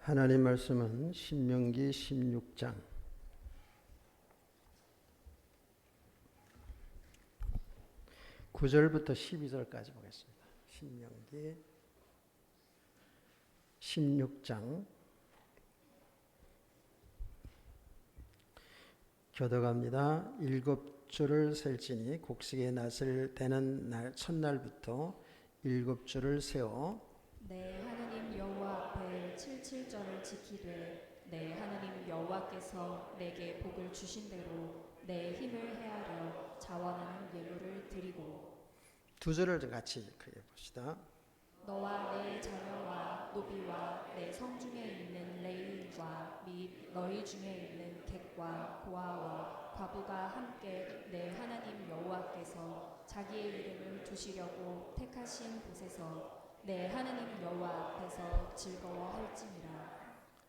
하나님 말씀은 신명기 16장 9절부터 12절까지 보겠습니다. 신명기 16장 교독합니다. 7줄을 셀지니 곡식의 낫을 대는 날 첫날부터 7줄을 세워 내 하나님 여호와 앞에 77절을 지키되 내 하나님 여호와께서 내게 복을 주신 대로 내 힘을 헤아려 자원하는 예물을 드리고 두 절을 같이 크게 봅시다. 너와 내 자녀와 노비와 내 성중에 있는 레위인과 및 너희 중에 있는 객과 고아와 과부가 함께 내 하나님 여호와께서 자기의 이름을 두시려고 택하신 곳에서 내 하나님 여호와 앞에서 즐거워할지니라.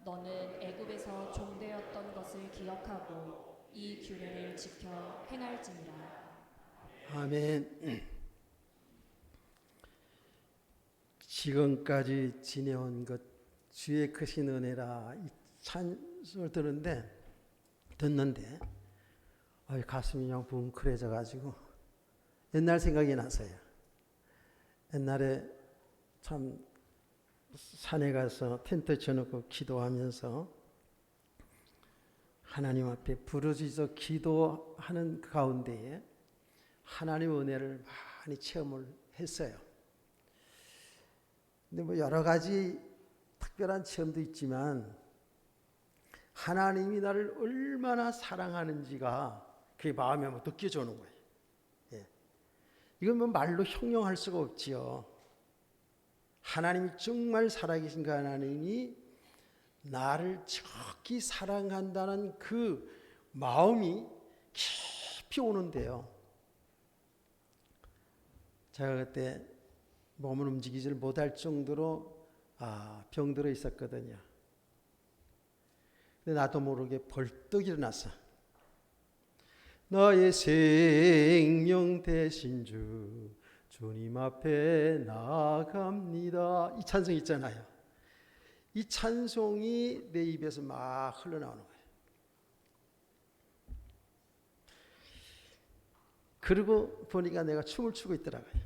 너는 애굽에서 종되었던 것을 기억하고 이 규례를 지켜 행할지니라. 아멘. 지금까지 지내온 것 주의 크신 은혜라 이 찬송을 듣는데 가슴이 그냥 뭉클해져 가지고 옛날 생각이 나서요. 옛날에 참 산에 가서 텐트 쳐놓고 기도하면서 하나님 앞에 부르짖어 기도하는 가운데에 하나님의 은혜를 많이 체험을 했어요. 근데 뭐 여러 가지 특별한 체험도 있지만 하나님이 나를 얼마나 사랑하는지가 그게 마음에 느껴지는 거예요. 예. 이건 뭐 말로 형용할 수가 없지요. 하나님이 정말 살아계신 그 하나님이 나를 정확히 사랑한다는 그 마음이 깊이 오는데요. 제가 그때 몸을 움직이지를 못할 정도로 병들어 있었거든요. 근데 나도 모르게 벌떡 일어났어. 나의 생명 되신 주님 앞에 나아갑니다. 이 찬송 있잖아요. 이 찬송이 내 입에서 막 흘러나오는 거예요. 그러고 보니까 내가 춤을 추고 있더라고요.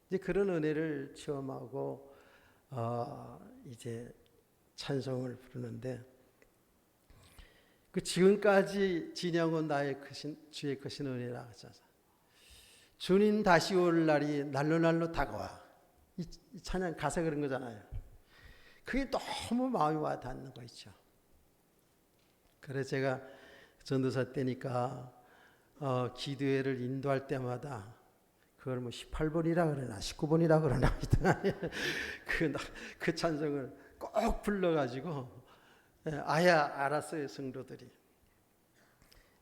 이제 그런 은혜를 체험하고 이제 찬송을 부르는데 그 지금까지 지내온 나의 주의 크신 은혜라 하셔서 주님 다시 올 날이 날로 다가와. 이 찬양 가사 그런 거잖아요. 그게 너무 마음에 와 닿는 거 있죠. 그래서 제가 전도사 때니까 기도회를 인도할 때마다 그걸 뭐 18번이라 그러나 19번이라 그러나 그 찬송을 꼭 불러가지고 아예 알았어요, 성도들이.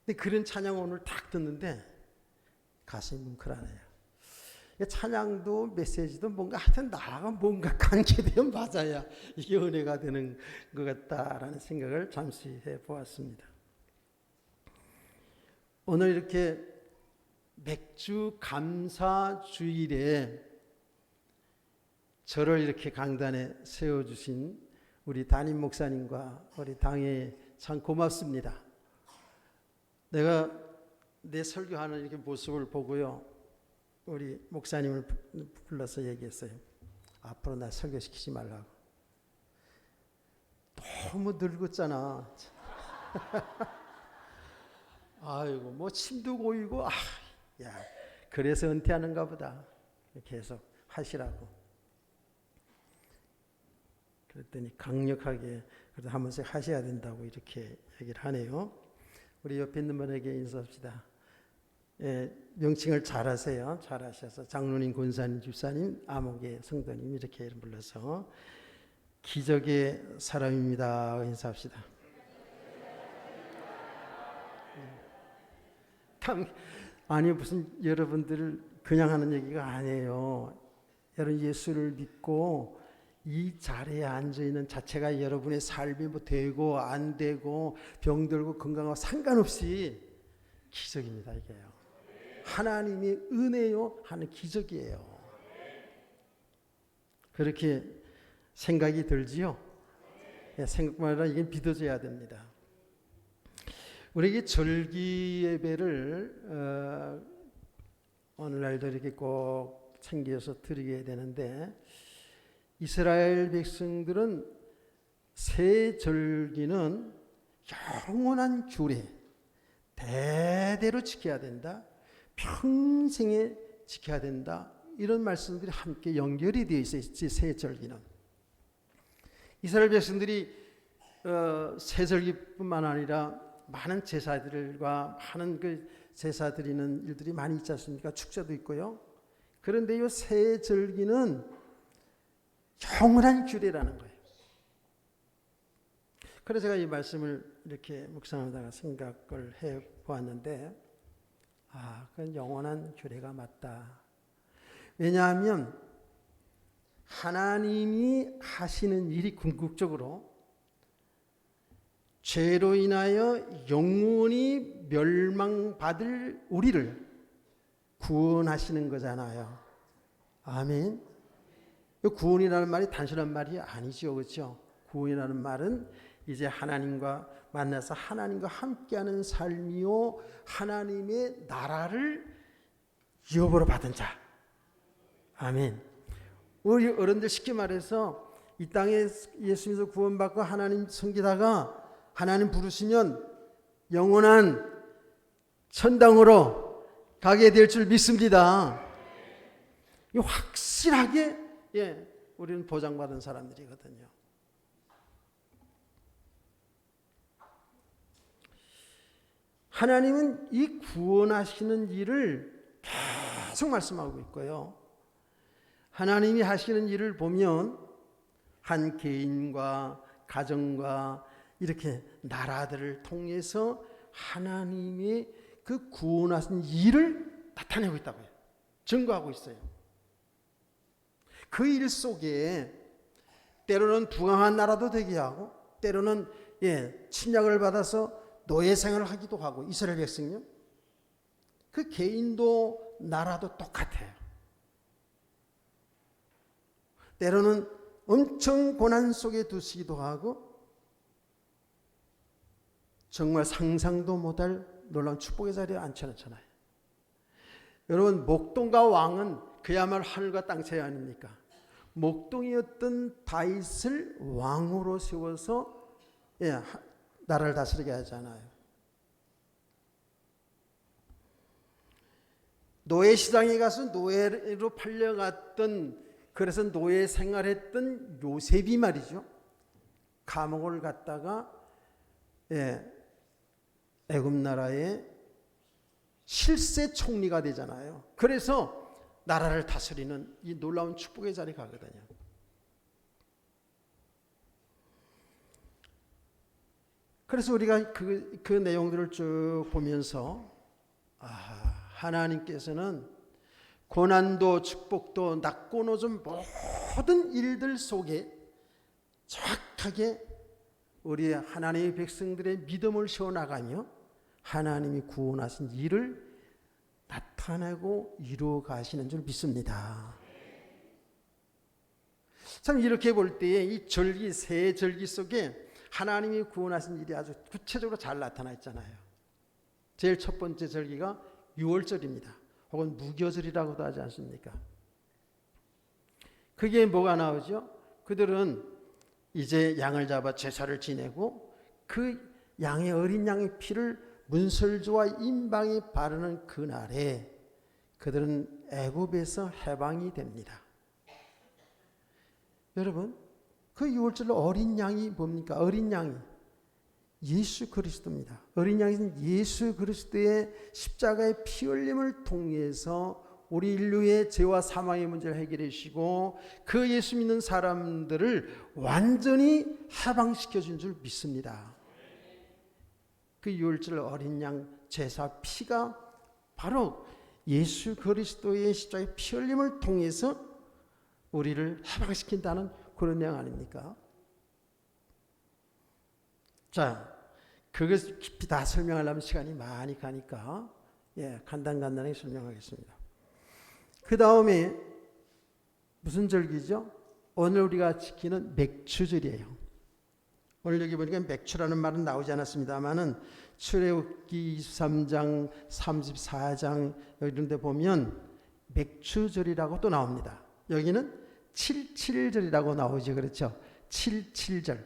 근데 그런 찬양 오늘 딱 듣는데 가슴이 뭉클하네요. 찬양도 메시지도 뭔가 하여튼 나하고 뭔가 관계되면 맞아야 이게 은혜가 되는 것 같다라는 생각을 잠시 해보았습니다. 오늘 이렇게 맥주 감사 주일에 저를 이렇게 강단에 세워주신 우리 담임 목사님과 우리 당회 참 고맙습니다. 내가 내 설교하는 이렇게 모습을 보고요, 우리 목사님을 불러서 얘기했어요. 앞으로 나 설교시키지 말라고. 너무 늙었잖아. 아이고 뭐 침도 고이고 야, 그래서 은퇴하는가 보다. 계속 하시라고. 그랬더니 강력하게 그래도 한 번씩 하셔야 된다고 이렇게 얘기를 하네요. 우리 옆에 있는 분에게 인사합시다. 예, 명칭을 잘하세요. 잘하셔서 장로님, 권사님, 집사님, 암흑의 성도님 이렇게 불러서 기적의 사람입니다. 인사합시다. 아니 무슨 여러분들 그냥 하는 얘기가 아니에요. 여러분 예수를 믿고 이 자리에 앉아있는 자체가 여러분의 삶이 뭐 되고 안 되고 병들고 건강하고 상관없이 기적입니다. 이게요. 하나님의 은혜요 하는 기적이에요. 그렇게 생각이 들지요? 예, 생각만 아니라 이게 믿어져야 됩니다. 우리에게 절기 예배를 오늘날도 이렇게 꼭 챙겨서 드리게 되는데, 이스라엘 백성들은 새 절기는 영원한 규례, 대대로 지켜야 된다, 평생에 지켜야 된다, 이런 말씀들이 함께 연결이 되어 있어요. 새 절기는 이스라엘 백성들이 새 절기뿐만 아니라 많은 제사들과 많은 그 제사 드리는 일들이 많이 있지 않습니까? 축제도 있고요. 그런데 이 새 절기는 영원한 규례라는 거예요. 그래서 제가 이 말씀을 이렇게 묵상하다가 생각을 해 보았는데, 그건 영원한 규례가 맞다. 왜냐하면 하나님이 하시는 일이 궁극적으로 죄로 인하여 영원히 멸망받을 우리를 구원하시는 거잖아요. 아멘. 구원이라는 말이 단순한 말이 아니죠, 그렇죠? 구원이라는 말은 이제 하나님과 만나서 하나님과 함께하는 삶이요, 하나님의 나라를 유업으로 받은 자. 아멘. 우리 어른들 쉽게 말해서 이 땅에 예수님에서 구원받고 하나님 섬기다가 하나님 부르시면 영원한 천당으로 가게 될 줄 믿습니다. 이 확실하게 우리는 보장받은 사람들이거든요. 하나님은 이 구원하시는 일을 계속 말씀하고 있고요. 하나님이 하시는 일을 보면 한 개인과 가정과 이렇게 나라들을 통해서 하나님의 그 구원하신 일을 나타내고 있다고요. 증거하고 있어요. 그 일 속에 때로는 부강한 나라도 되게 하고, 때로는 침략을 받아서 노예 생활을 하기도 하고, 이스라엘 백성요. 그 개인도 나라도 똑같아요. 때로는 엄청 고난 속에 두시기도 하고, 정말 상상도 못할 놀라운 축복의 자리에 앉혀놓잖아요. 여러분, 목동과 왕은 그야말로 하늘과 땅 차이 아닙니까? 목동이었던 다윗을 왕으로 세워서 나라를 다스리게 하잖아요. 노예 시장에 가서 노예로 팔려갔던, 그래서 노예 생활했던 요셉이 말이죠, 감옥을 갔다가 애굽 나라의 실세 총리가 되잖아요. 그래서 나라를 다스리는 이 놀라운 축복의 자리에 가거든요. 그래서 우리가 그 내용들을 쭉 보면서 하나님께서는 고난도 축복도 낮고 높은 모든 일들 속에 정확하게 우리 하나님의 백성들의 믿음을 세워나가며 하나님이 구원하신 일을 나타내고 이루어 가시는 줄 믿습니다. 참 이렇게 볼 때에 이 절기, 새 절기 속에 하나님이 구원하신 일이 아주 구체적으로 잘 나타나 있잖아요. 제일 첫 번째 절기가 유월절입니다. 혹은 무교절이라고도 하지 않습니까? 그게 뭐가 나오죠? 그들은 이제 양을 잡아 제사를 지내고 그 양의 어린 양의 피를 문설주와 임방에 바르는 그날에 그들은 애굽에서 해방이 됩니다. 여러분, 그 유월절로 어린 양이 뭡니까? 어린 양이 예수 그리스도입니다. 어린 양은 예수 그리스도의 십자가의 피 흘림을 통해서 우리 인류의 죄와 사망의 문제를 해결해 주시고 그 예수 믿는 사람들을 완전히 해방시켜 준 줄 믿습니다. 그 유월절 어린 양 제사 피가 바로 예수 그리스도의 십자가의 피 흘림을 통해서 우리를 해방시킨다는 그런 내용 아닙니까? 자, 그것을 깊이 다 설명하려면 시간이 많이 가니까 간단하게 설명하겠습니다. 그 다음에 무슨 절기죠? 오늘 우리가 지키는 맥추절이에요. 오늘 여기 보니까 맥추라는 말은 나오지 않았습니다만은 출애굽기 23장, 34장 이런 데 보면 맥추절이라고 또 나옵니다. 여기는 77절이라고 나오지, 그렇죠? 77절.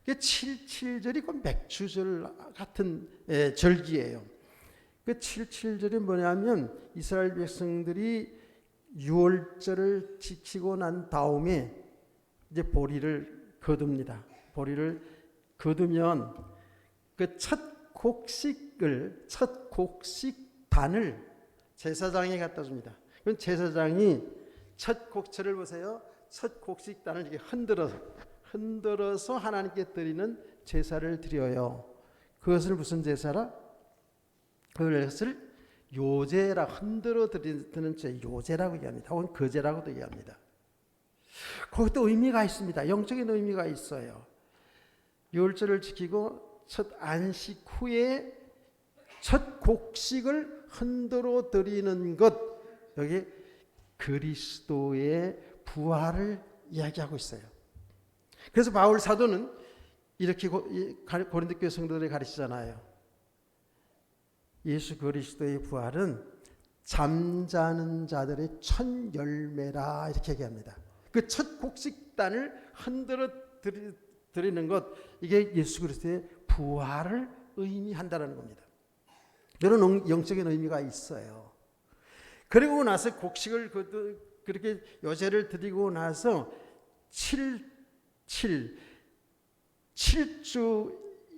77절이 그 맥추절 같은 절기예요. 그 77절이 뭐냐면 이스라엘 백성들이 유월절을 지키고 난 다음에 이제 보리를 거둡니다. 보리를 거두면 그 첫 곡식단을 제사장에 갖다 줍니다. 그럼 제사장이 첫 곡철을 보세요. 첫 곡식단을 이렇게 흔들어서 하나님께 드리는 제사를 드려요. 그것을 무슨 제사라? 그것을 요제라, 흔들어 드리는 제 요제라고 얘기합니다. 혹은 거제라고도 얘기합니다. 그것도 의미가 있습니다. 영적인 의미가 있어요. 유월절을 지키고 첫 안식 후에 첫 곡식을 흔들어 드리는 것, 여기 그리스도의 부활을 이야기하고 있어요. 그래서 바울 사도는 이렇게 고린도 교회 성도들에 가르치잖아요. 예수 그리스도의 부활은 잠자는 자들의 첫 열매라, 이렇게 얘기합니다. 그 첫 곡식단을 흔들어 드리는 것, 이게 예수 그리스도의 부활을 의미한다는 겁니다. 이런 영적인 의미가 있어요. 그리고 나서 곡식을 그렇게 요제를 드리고 나서 7주,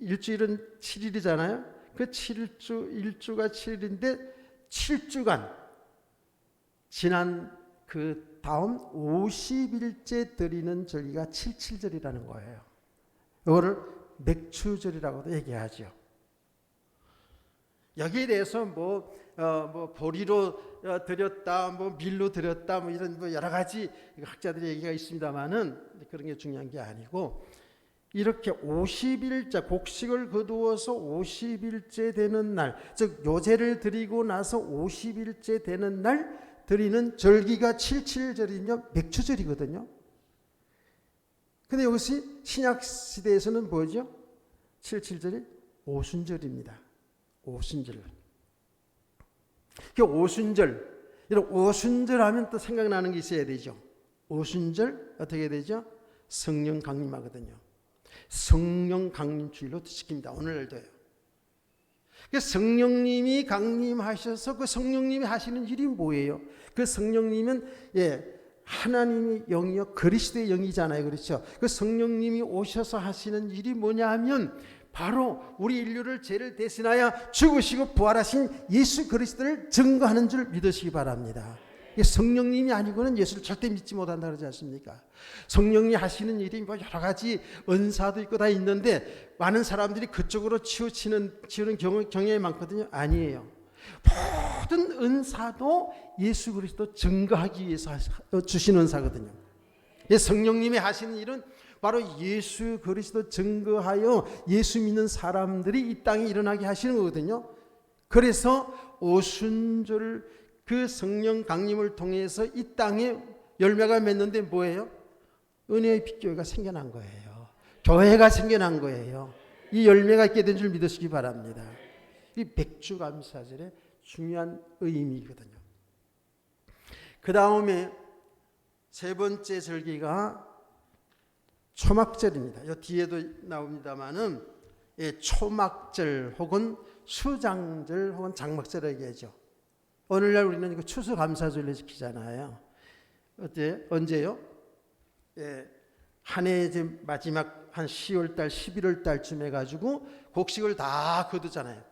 일주일은 7일이잖아요. 그 일주가 7일인데 7주간 지난 그 다음 50일째 드리는 절기가 77절이라는 거예요. 이거를 맥추절이라고도 얘기하죠. 여기에 대해서 뭐 보리로 드렸다, 뭐 밀로 드렸다, 뭐 이런 뭐 여러 가지 학자들의 얘기가 있습니다만은 그런 게 중요한 게 아니고, 이렇게 50일째 곡식을 거두어서 50일째 되는 날, 즉 요제를 드리고 나서 50일째 되는 날 드리는 절기가 77절이며 맥추절이거든요. 근데 이것이 신약 시대에서는 뭐죠? 77절이 오순절입니다. 오순절. 그 오순절, 이런 오순절 하면 또 생각나는 게 있어야 되죠. 오순절 어떻게 되죠? 성령 강림하거든요. 성령 강림 주일로 지킵니다. 오늘날도요. 성령님이 강림하셔서 그 성령님이 하시는 일이 뭐예요? 그 성령님은 하나님의 영이요 그리스도의 영이잖아요. 그렇죠? 그 성령님이 오셔서 하시는 일이 뭐냐 하면 바로 우리 인류를 죄를 대신하여 죽으시고 부활하신 예수 그리스도를 증거하는 줄 믿으시기 바랍니다. 성령님이 아니고는 예수를 절대 믿지 못한다 그러지 않습니까? 성령이 하시는 일이 뭐 여러 가지 은사도 있고 다 있는데 많은 사람들이 그쪽으로 치우치는 경향이 많거든요. 아니에요. 모든 은사도 예수 그리스도 증거하기 위해서 주신 은사거든요. 성령님이 하시는 일은 바로 예수 그리스도 증거하여 예수 믿는 사람들이 이 땅에 일어나게 하시는 거거든요. 그래서 오순절 그 성령 강림을 통해서 이 땅에 열매가 맺는데 뭐예요? 은혜의 빛교회가 생겨난 거예요. 교회가 생겨난 거예요. 이 열매가 있게 된 줄 믿으시기 바랍니다. 이 백주감사절의 중요한 의미거든요. 그 다음에 세 번째 절기가 초막절입니다. 이 뒤에도 나옵니다만은 초막절 혹은 수장절 혹은 장막절이라고 얘기하죠. 오늘날 우리는 이거 추수감사절을 지키잖아요. 언제요? 한 해 마지막 한 10월달, 11월달쯤 해가지고 곡식을 다 거두잖아요.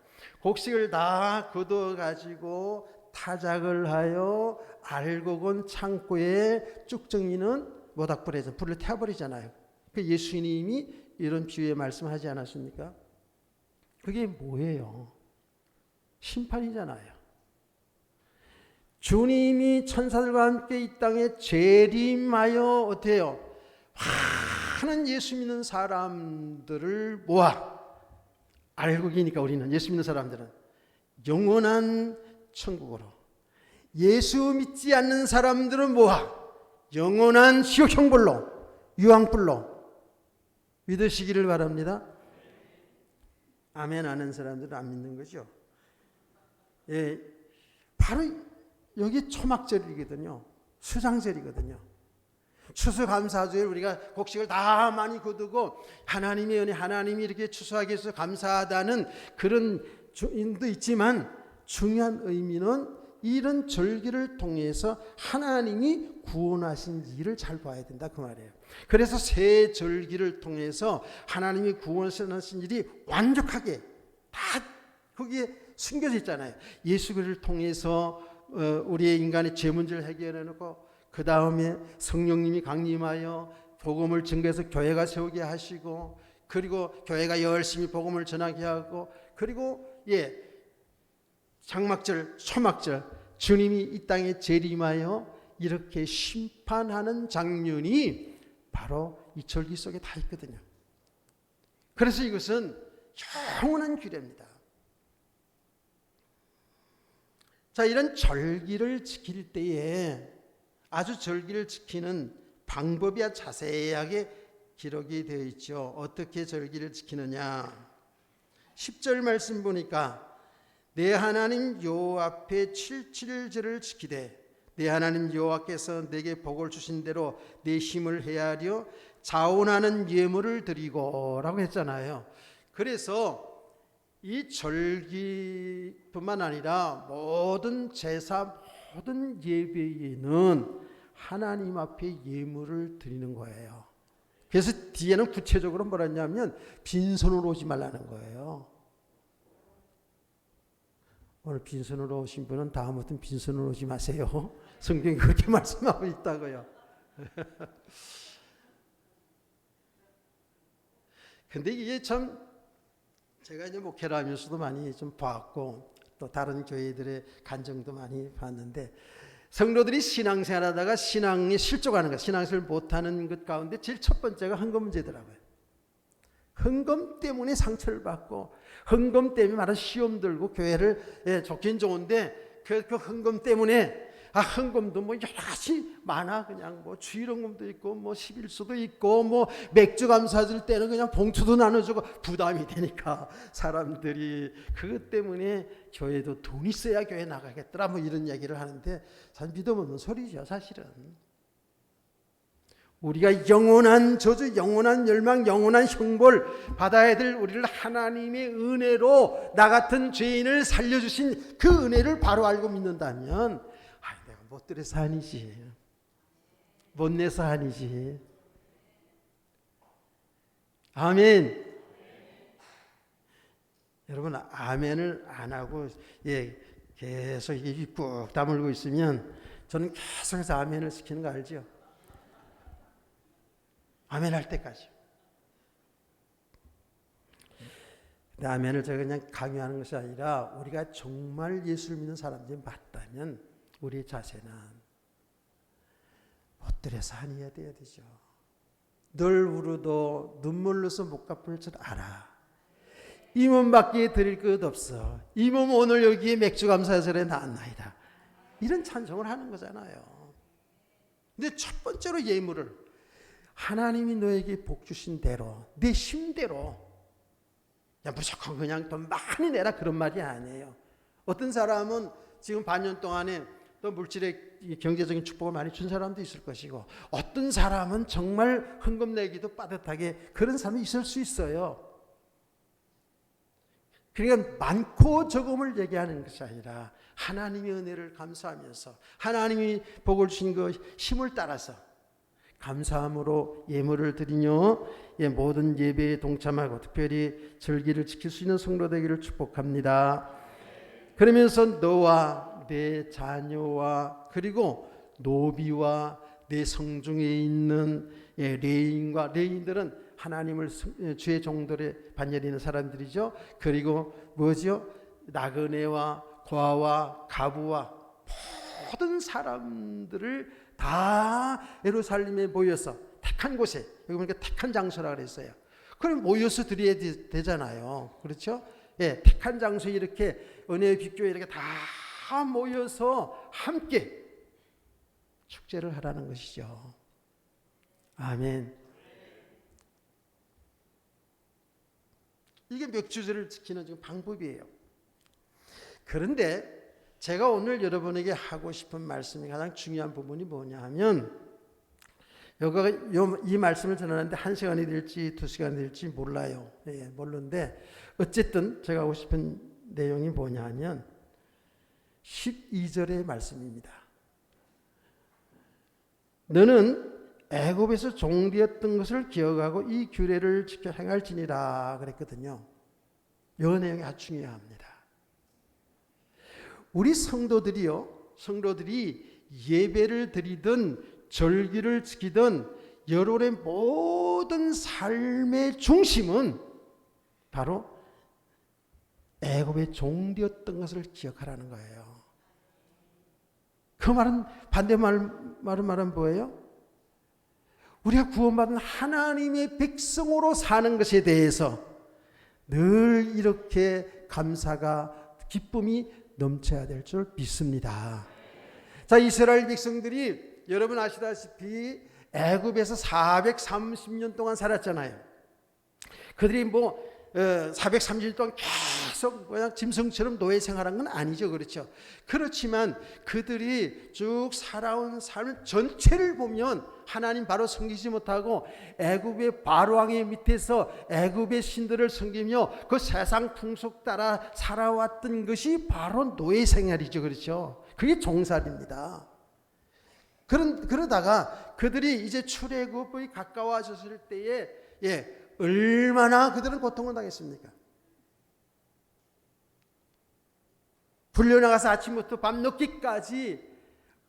곡식을 다 거둬가지고 타작을 하여 알곡은 창고에 쭉정이는 모닥불에서 불을 태워버리잖아요. 그 예수님이 이런 비유의 말씀하지 않았습니까? 그게 뭐예요? 심판이잖아요. 주님이 천사들과 함께 이 땅에 재림하여 어때요? 많은 예수 믿는 사람들을 모아, 알곡이니까 우리는 예수 믿는 사람들은 영원한 천국으로, 예수 믿지 않는 사람들은 모아 영원한 지옥 형벌로 유황불로 믿으시기를 바랍니다. 아멘 하는 사람들은 안 믿는 거죠. 예, 바로 여기 초막절이거든요. 수장절이거든요. 추수감사주에 우리가 곡식을 다 많이 거두고 하나님의 은혜, 하나님이 이렇게 추수하게 해서 감사하다는 그런 인도 있지만 중요한 의미는 이런 절기를 통해서 하나님이 구원하신 일을 잘 봐야 된다 그 말이에요. 그래서 새 절기를 통해서 하나님이 구원하신 일이 완벽하게 다 거기에 숨겨져 있잖아요. 예수 그리스도를 통해서 우리의 인간의 죄 문제를 해결해 놓고 그 다음에 성령님이 강림하여 복음을 증거해서 교회가 세우게 하시고 그리고 교회가 열심히 복음을 전하게 하고 그리고 장막절, 초막절 주님이 이 땅에 재림하여 이렇게 심판하는 장면이 바로 이 절기 속에 다 있거든요. 그래서 이것은 영원한 규례입니다. 자, 이런 절기를 지킬 때에 아주 절기를 지키는 방법이 자세하게 기록이 되어 있죠. 어떻게 절기를 지키느냐. 10절 말씀 보니까 내 하나님 여호와 앞에 칠칠절을 지키되 내 하나님 여호와께서 내게 복을 주신 대로 내 힘을 헤아려 자원하는 예물을 드리고 라고 했잖아요. 그래서 이 절기뿐만 아니라 모든 제사, 모든 예배에는 하나님 앞에 예물을 드리는 거예요. 그래서 뒤에는 구체적으로 뭐라 했냐면 빈손으로 오지 말라는 거예요. 오늘 빈손으로 오신 분은 다음부터는 빈손으로 오지 마세요. 성경이 그렇게 말씀하고 있다고요. 근데 이게 참 제가 이제 목회를 하면서도 많이 좀 봤고 또 다른 교회들의 간증도 많이 봤는데 성도들이 신앙생활하다가 신앙에 실족하는 것, 신앙생활을 못하는 것 가운데 제일 첫 번째가 헌금 문제더라고요. 헌금 때문에 상처를 받고 헌금 때문에 많은 시험 들고 교회를 좋긴 좋은데 그 헌금 때문에 헌금도 뭐 여러 가지 많아. 그냥 뭐 주일헌금도 있고 뭐 11수도 있고 뭐 맥주 감사줄 때는 그냥 봉투도 나눠주고 부담이 되니까 사람들이 그것 때문에 교회도 돈 있어야 교회 나가겠더라 뭐 이런 얘기를 하는데 잘 믿어보는 소리죠 사실은. 우리가 영원한 저주, 영원한 멸망, 영원한 형벌 받아야 될 우리를 하나님의 은혜로 나 같은 죄인을 살려주신 그 은혜를 바로 알고 믿는다면 내가 못 들여서 아니지, 못 내서 아니지. 아멘. 여러분 아멘을 안 하고 계속 입 꾹 다물고 있으면 저는 계속해서 아멘을 시키는 거 알죠? 아멘 할 때까지. 근데 아멘을 제가 그냥 강요하는 것이 아니라 우리가 정말 예수를 믿는 사람들이 맞다면 우리의 자세는 못 들여서 아니어야 되죠. 늘 울어도 눈물로서 못 갚을 줄 알아. 이 몸밖에 드릴 것 없어. 이 몸 오늘 여기에 맥주 감사절에 나왔나이다. 이런 찬송을 하는 거잖아요. 근데 첫 번째로 예물을 하나님이 너에게 복 주신 대로 내 힘대로 무조건 그냥 돈 많이 내라 그런 말이 아니에요. 어떤 사람은 지금 반년 동안에 또 물질의 경제적인 축복을 많이 준 사람도 있을 것이고 어떤 사람은 정말 헌금 내기도 빠듯하게 그런 사람이 있을 수 있어요. 그러니까 많고 적음을 얘기하는 것이 아니라 하나님의 은혜를 감사하면서 하나님이 복을 주신 그 힘을 따라서 감사함으로 예물을 드리며 모든 예배에 동참하고 특별히 절기를 지킬 수 있는 성도 되기를 축복합니다. 그러면서 너와 내 자녀와 그리고 노비와 내 성중에 있는 레인과 레인들은 하나님을 주의 종들의 반열에 있는 사람들이죠. 그리고 뭐죠? 나그네와 고아와 가부와 모든 사람들을 다 예루살렘에 모여서 택한 곳에, 여기 보니까 택한 장소라 그랬어요. 그럼 모여서 드려야 되잖아요. 그렇죠? 택한 장소에 이렇게 은혜의 빛교회 이렇게 다 모여서 함께 축제를 하라는 것이죠. 아멘. 이게 맥주제를 지키는 지금 방법이에요. 그런데 제가 오늘 여러분에게 하고 싶은 말씀이 가장 중요한 부분이 뭐냐 하면, 이 말씀을 전하는데 1시간이 될지 2시간이 될지 몰라요. 모르는데 어쨌든 제가 하고 싶은 내용이 뭐냐 하면 12절의 말씀입니다. 너는 애굽에서 종되었던 것을 기억하고 이 규례를 지켜 행할지니라 그랬거든요. 이 내용이 아주 중요합니다. 우리 성도들이 예배를 드리든 절기를 지키든 여러분의 모든 삶의 중심은 바로 애굽의 종되었던 것을 기억하라는 거예요. 그 말은 말은 뭐예요? 우리가 구원받은 하나님의 백성으로 사는 것에 대해서 늘 이렇게 감사가 기쁨이 넘쳐야 될 줄 믿습니다. 자, 이스라엘 백성들이 여러분 아시다시피 애굽에서 430년 동안 살았잖아요. 그들이 430년 동안 계속 그냥 짐승처럼 노예 생활한 건 아니죠. 그렇죠. 그렇지만 그들이 쭉 살아온 삶 전체를 보면 하나님 바로 섬기지 못하고 애굽의 바로왕의 밑에서 애굽의 신들을 섬기며 그 세상 풍속 따라 살아왔던 것이 바로 노예 생활이죠. 그렇죠. 그게 종살입니다. 그러다가 그들이 이제 출애굽이 가까워졌을 때에 얼마나 그들은 고통을 당했습니까? 불려나가서 아침부터 밤늦게까지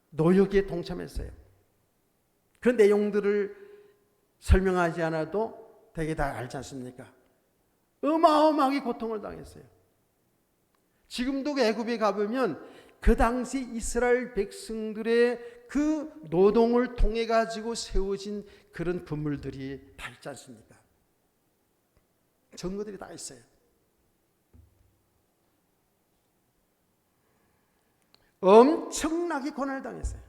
노역에 동참했어요. 그 내용들을 설명하지 않아도 되게 다 알지 않습니까? 어마어마하게 고통을 당했어요. 지금도 애굽에 가보면 그 당시 이스라엘 백성들의 그 노동을 통해 가지고 세워진 그런 건물들이 다 있지 않습니까? 증거들이 다 있어요. 엄청나게 고난을 당했어요.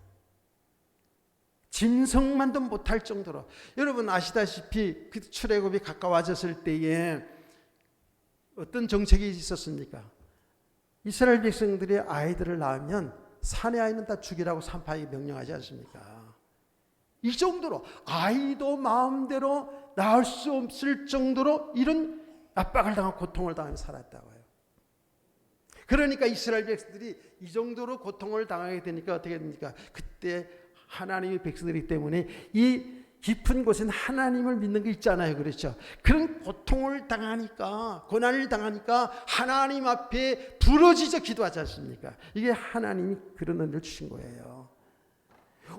짐승만도 못할 정도로. 여러분 아시다시피 그 출애굽이 가까워졌을 때에 어떤 정책이 있었습니까? 이스라엘 백성들이 아이들을 낳으면 산의 아이는 다 죽이라고 산파에 명령하지 않습니까? 이 정도로 아이도 마음대로 낳을 수 없을 정도로 이런 압박을 당하고 고통을 당하며 살았다고요. 그러니까 이스라엘 백성들이 이 정도로 고통을 당하게 되니까 어떻게 됩니까? 그때 하나님의 백성들이기 때문에 이 깊은 곳엔 하나님을 믿는 게 있잖아요. 그렇죠? 그런 고통을 당하니까, 고난을 당하니까 하나님 앞에 부러지져 기도하지 않습니까? 이게 하나님이 그런 은혜를 주신 거예요.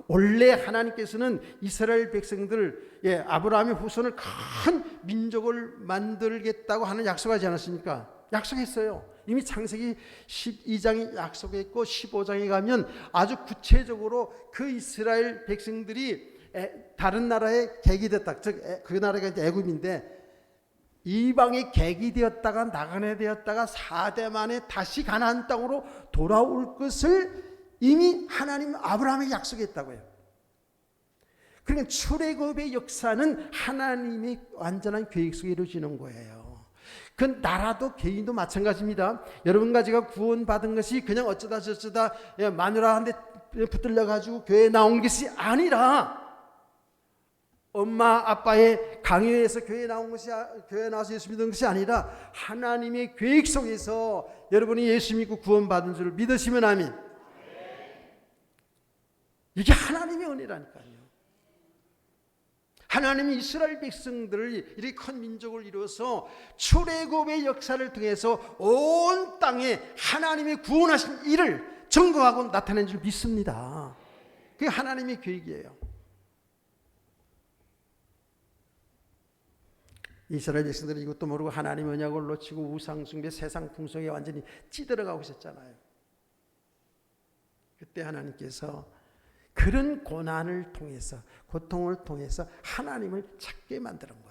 원래 하나님께서는 이스라엘 백성들, 아브라함의 후손을 큰 민족을 만들겠다고 하는 약속하지 않았습니까? 약속했어요. 이미 창세기 12장에 약속했고 15장에 가면 아주 구체적으로 그 이스라엘 백성들이 다른 나라의 객이 됐다. 즉 그 나라가 이제 애굽인데 이방의 객이 되었다가 나그네 되었다가 4대 만에 다시 가나안 땅으로 돌아올 것을 이미 하나님 아브라함에게 약속했다고요. 그러니까 출애굽의 역사는 하나님의 완전한 계획 속에 이루어지는 거예요. 그 나라도 개인도 마찬가지입니다. 여러분과 제가 구원받은 것이 그냥 어쩌다 저쩌다 마누라한테 붙들려 가지고 교회에 나온 것이 아니라 엄마 아빠의 강요에서 교회에 나와서 예수 믿는 것이 아니라 하나님의 계획 속에서 여러분이 예수 믿고 구원받은 줄을 믿으시면 아멘. 이게 하나님의 은혜라니까요. 하나님이 이스라엘 백성들을 이렇게 큰 민족을 이루어서 출애굽의 역사를 통해서 온 땅에 하나님의 구원하신 일을 증거하고 나타낸 줄 믿습니다. 그게 하나님의 계획이에요. 이스라엘 백성들은 이것도 모르고 하나님 언약을 놓치고 우상숭배 세상 풍속에 완전히 찌들어가고 있었잖아요. 그때 하나님께서 그런 고난을 통해서 고통을 통해서 하나님을 찾게 만드는 거예요.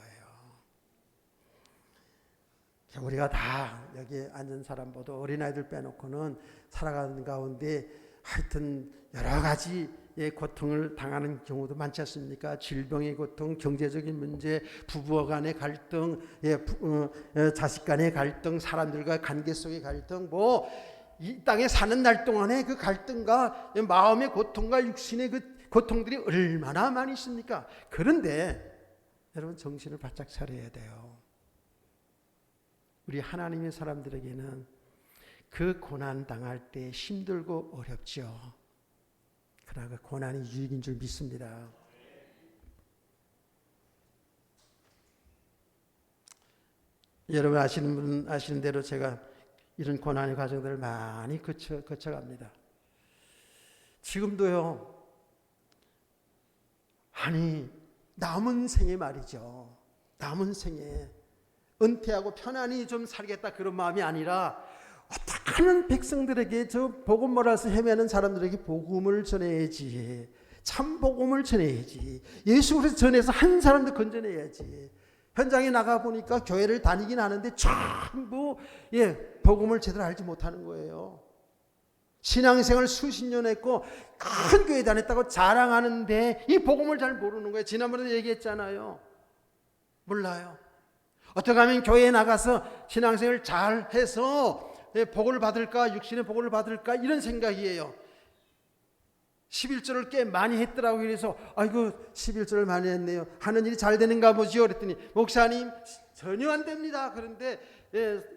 우리가 다 여기 앉은 사람 모두 어린아이들 빼놓고는 살아가는 가운데 하여튼 여러 가지 고통을 당하는 경우도 많지 않습니까? 질병의 고통, 경제적인 문제, 부부와 간의 갈등, 자식 간의 갈등, 사람들과 관계 속의 갈등, 이 땅에 사는 날 동안에 그 갈등과 마음의 고통과 육신의 그 고통들이 얼마나 많이 있습니까? 그런데 여러분 정신을 바짝 차려야 돼요. 우리 하나님의 사람들에게는 그 고난 당할 때 힘들고 어렵죠. 그러나 그 고난이 유익인 줄 믿습니다. 여러분 아시는 분 아시는 대로 제가 이런 고난의 과정들을 많이 거쳐갑니다. 지금도요. 아니 남은 생에 말이죠. 남은 생에 은퇴하고 편안히 좀 살겠다 그런 마음이 아니라 많은 백성들에게 저 복음 몰아서 헤매는 사람들에게 복음을 전해야지. 참 복음을 전해야지. 예수 그리스도 전해서 한 사람도 건져내야지. 현장에 나가 보니까 교회를 다니긴 하는데 전부 복음을 제대로 알지 못하는 거예요. 신앙생활 수십 년 했고 큰 교회 다녔다고 자랑하는데 이 복음을 잘 모르는 거예요. 지난번에도 얘기했잖아요. 몰라요. 어떻게 하면 교회에 나가서 신앙생활을 잘 해서 복을 받을까, 육신의 복을 받을까 이런 생각이에요. 11절을 꽤 많이 했더라고요. 그래서 아이고 11절을 많이 했네요. 하는 일이 잘 되는가 보지요. 그랬더니 목사님 전혀 안 됩니다. 그런데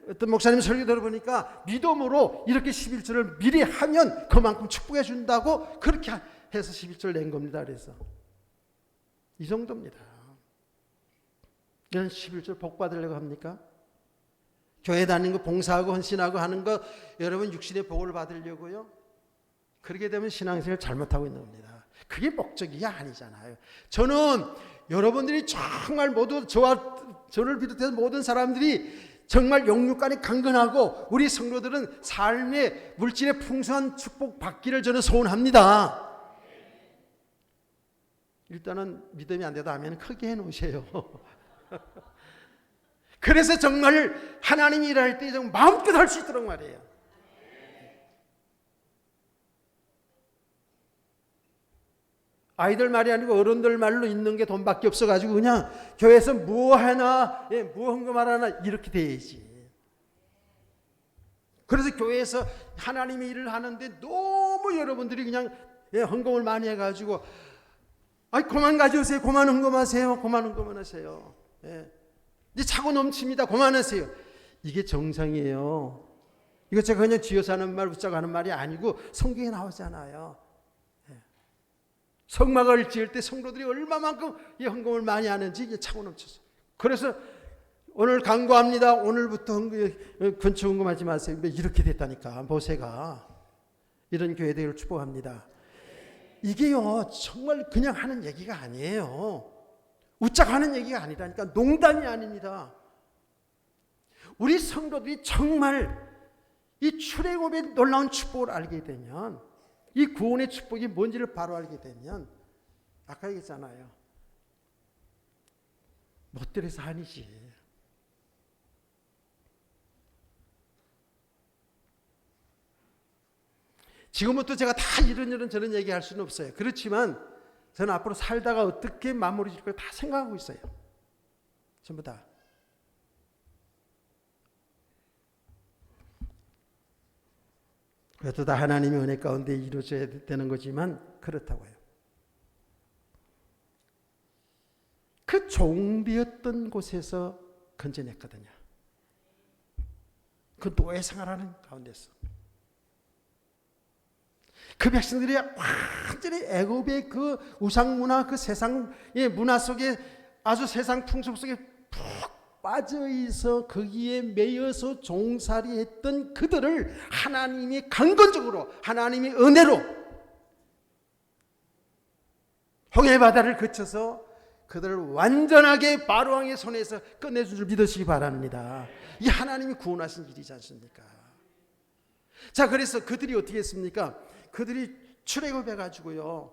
어떤 목사님 설교 들어보니까 믿음으로 이렇게 11절을 미리 하면 그만큼 축복해 준다고 그렇게 해서 11절 낸 겁니다. 그래서 이 정도입니다. 이런 11절 복 받으려고 합니까? 교회 다니는 거 봉사하고 헌신하고 하는 거 여러분 육신의 복을 받으려고요? 그렇게 되면 신앙생활을 잘못하고 있는 겁니다. 그게 목적이 아니잖아요. 저는 여러분들이 정말 모두 저를 비롯해서 모든 사람들이 정말 영육간에 강건하고 우리 성도들은 삶의 물질의 풍성한 축복 받기를 저는 소원합니다. 일단은 믿음이 안 되다 하면 크게 해놓으세요. 그래서 정말 하나님이 일할 때 마음껏 할 수 있도록 말이에요. 아이들 말이 아니고 어른들 말로 있는 게 돈밖에 없어가지고 그냥 교회에서 뭐 하나, 뭐 헌금을 하나 이렇게 돼야지. 그래서 교회에서 하나님의 일을 하는데 너무 여러분들이 그냥 헌금을 많이 해가지고 그만 가져오세요. 그만 헌금하세요. 그만 헌금하세요. 이제 차고 넘칩니다. 그만하세요. 이게 정상이에요. 이거 제가 그냥 쥐어서 하는 말, 웃자고 하는 말이 아니고 성경에 나오잖아요. 성막을 지을 때 성도들이 얼마만큼 이 헌금을 많이 하는지 이게 차고 넘쳤어요. 그래서 오늘 강구합니다. 오늘부터 건축 헌금하지 마세요. 이렇게 됐다니까. 모세가 이런 교회들을 축복합니다. 이게요 정말 그냥 하는 얘기가 아니에요. 웃자고 하는 얘기가 아니라니까. 농담이 아닙니다. 우리 성도들이 정말 이 출애굽의 놀라운 축복을 알게 되면, 이 구원의 축복이 뭔지를 바로 알게 되면, 아까 얘기했잖아요. 못들어서 아니지. 지금부터 제가 다 이런 저런 얘기할 수는 없어요. 그렇지만 저는 앞으로 살다가 어떻게 마무리 질 걸 다 생각하고 있어요. 전부 다. 그것도 다 하나님의 은혜 가운데 이루어져야 되는 거지만 그렇다고요. 그 종되었던 곳에서 건져냈거든요. 그 노예 생활하는 가운데서. 그 백성들이 완전히 애굽의 그 우상 문화, 그 세상의 문화 속에, 아주 세상 풍속 속에 푹 빠져 있어 거기에 매여서 종살이했던 그들을 하나님이 강건적으로, 하나님의 은혜로 홍해 바다를 거쳐서 그들을 완전하게 바로왕의 손에서 끝내준 줄 믿으시기 바랍니다. 이 하나님이 구원하신 일이지 않습니까? 자, 그래서 그들이 어떻게 했습니까? 그들이 출애굽해가지고요,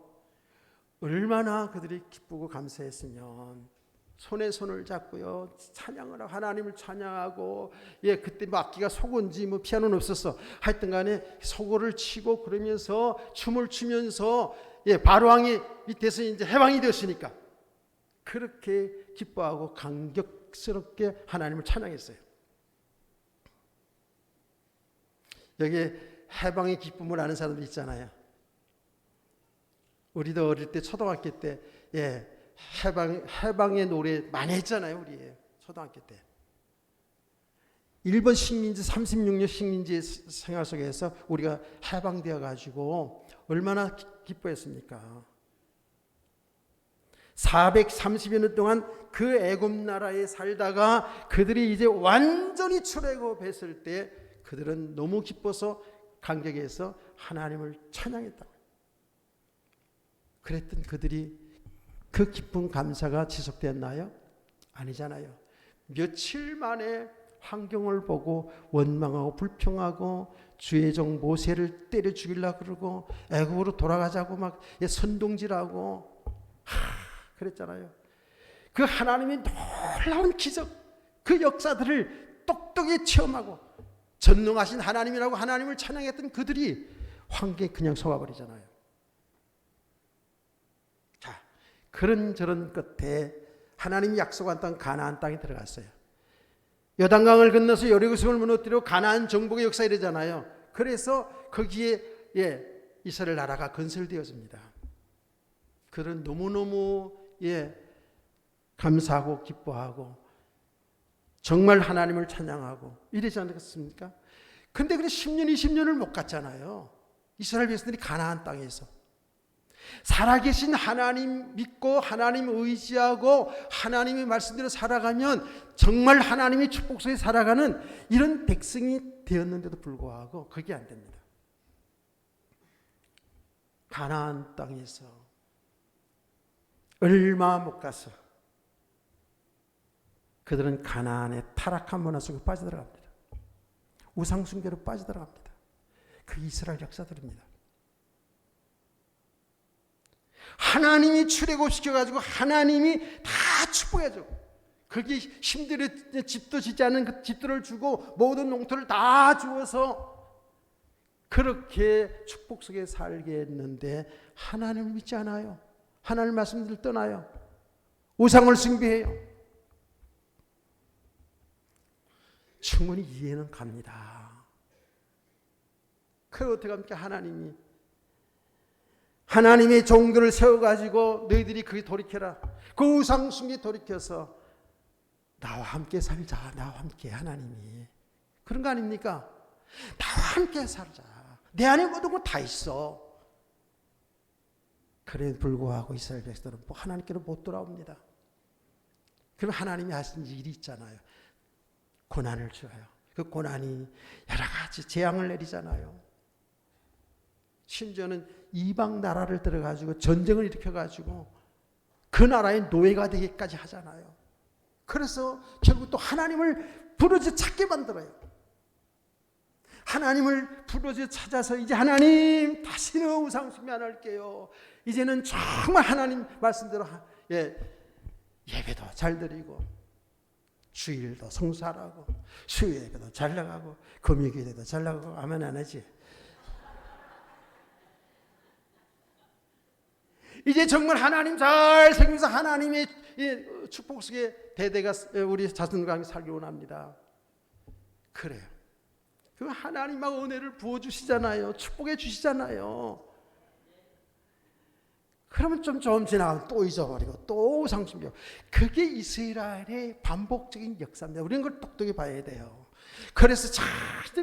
얼마나 그들이 기쁘고 감사했으면 손에 손을 잡고요, 찬양을 하고 하나님을 찬양하고, 그때 뭐 악기가 소고인지 뭐 피아노는 없었어. 하여튼간에 소고를 치고 그러면서 춤을 추면서 바로왕이 밑에서 이제 해방이 되었으니까 그렇게 기뻐하고 감격스럽게 하나님을 찬양했어요. 여기에 해방의 기쁨을 아는 사람들 있잖아요. 우리도 어릴 때 초등학교 때 해방의 노래 많이 했잖아요. 우리 초등학교 때. 일본 식민지 36년 식민지의 생활 속에서 우리가 해방되어 가지고 얼마나 기뻐했습니까? 430여 년 동안 그 애굽 나라에 살다가 그들이 이제 완전히 출애굽했을 때 그들은 너무 기뻐서 감격해서 하나님을 찬양했다고. 그랬던 그들이 그 기쁜 감사가 지속되었나요? 아니잖아요. 며칠 만에 환경을 보고 원망하고 불평하고 주의 종 모세를 때려 죽이려고 그러고 애굽으로 돌아가자고 막 선동질하고 그랬잖아요. 그 하나님의 놀라운 기적, 그 역사들을 똑똑히 체험하고 전능하신 하나님이라고 하나님을 찬양했던 그들이 황계에 그냥 속아버리잖아요. 자, 그런저런 끝에 하나님이 약속한 땅 가나안 땅에 들어갔어요. 요단강을 건너서 여리고성을 무너뜨리고 가나안 정복의 역사 이러잖아요. 그래서 거기에 이스라엘 나라가 건설되었습니다. 그런 너무너무 감사하고 기뻐하고 정말 하나님을 찬양하고 이러지 않겠습니까? 근데 10년 20년을 못 갔잖아요. 이스라엘 백성들이 가나안 땅에서 살아계신 하나님 믿고 하나님 의지하고 하나님의 말씀대로 살아가면 정말 하나님의 축복 속에 살아가는 이런 백성이 되었는데도 불구하고 그게 안 됩니다. 가나안 땅에서 얼마 못 가서 그들은 가나안의 타락한 문화 속에 빠져들어갑니다. 우상숭배로 빠져들어갑니다. 그 이스라엘 역사들입니다. 하나님이 출애굽시켜가지고 하나님이 다 축복해주고 거기 힘들어 집도 짓지 않은 그 집들을 주고 모든 농토를 다 주어서 그렇게 축복 속에 살게 했는데 하나님을 믿지 않아요. 하나님 말씀을 떠나요. 우상을 숭배해요. 충분히 이해는 갑니다. 그럼 어떻게 합니까? 하나님의 종교를 세워가지고 너희들이 그게 돌이켜라. 그 우상 숭배에 돌이켜서 나와 함께 살자. 나와 함께 하나님이. 그런 거 아닙니까? 나와 함께 살자. 내 안에 모든 거 다 있어. 그래 불구하고 이스라엘 백성들은 하나님께로 못 돌아옵니다. 그럼 하나님이 하신 일이 있잖아요. 고난을 줘요. 그 고난이 여러 가지 재앙을 내리잖아요. 심지어는 이방 나라를 들어가지고 전쟁을 일으켜가지고 그 나라의 노예가 되기까지 하잖아요. 그래서 결국 또 하나님을 부르짖어 찾게 만들어요. 하나님을 부르짖어 찾아서 이제 하나님 다시는 우상 숭배 안 할게요. 이제는 정말 하나님 말씀대로 예배도 잘 드리고 주일도 성수하라고 수요예배도 잘 나가고 금요일에도 잘 나가고 아멘 안 하지? 이제 정말 하나님 잘 생기면서 하나님의 축복 속에 대대가 우리 자손과 함께 살기 원합니다. 그래요. 그 하나님하고 은혜를 부어주시잖아요. 축복해 주시잖아요. 그러면 좀 지나면 또 잊어버리고 또 상심하고 그게 이스라엘의 반복적인 역사입니다. 우리는 그걸 똑똑히 봐야 돼요. 그래서 참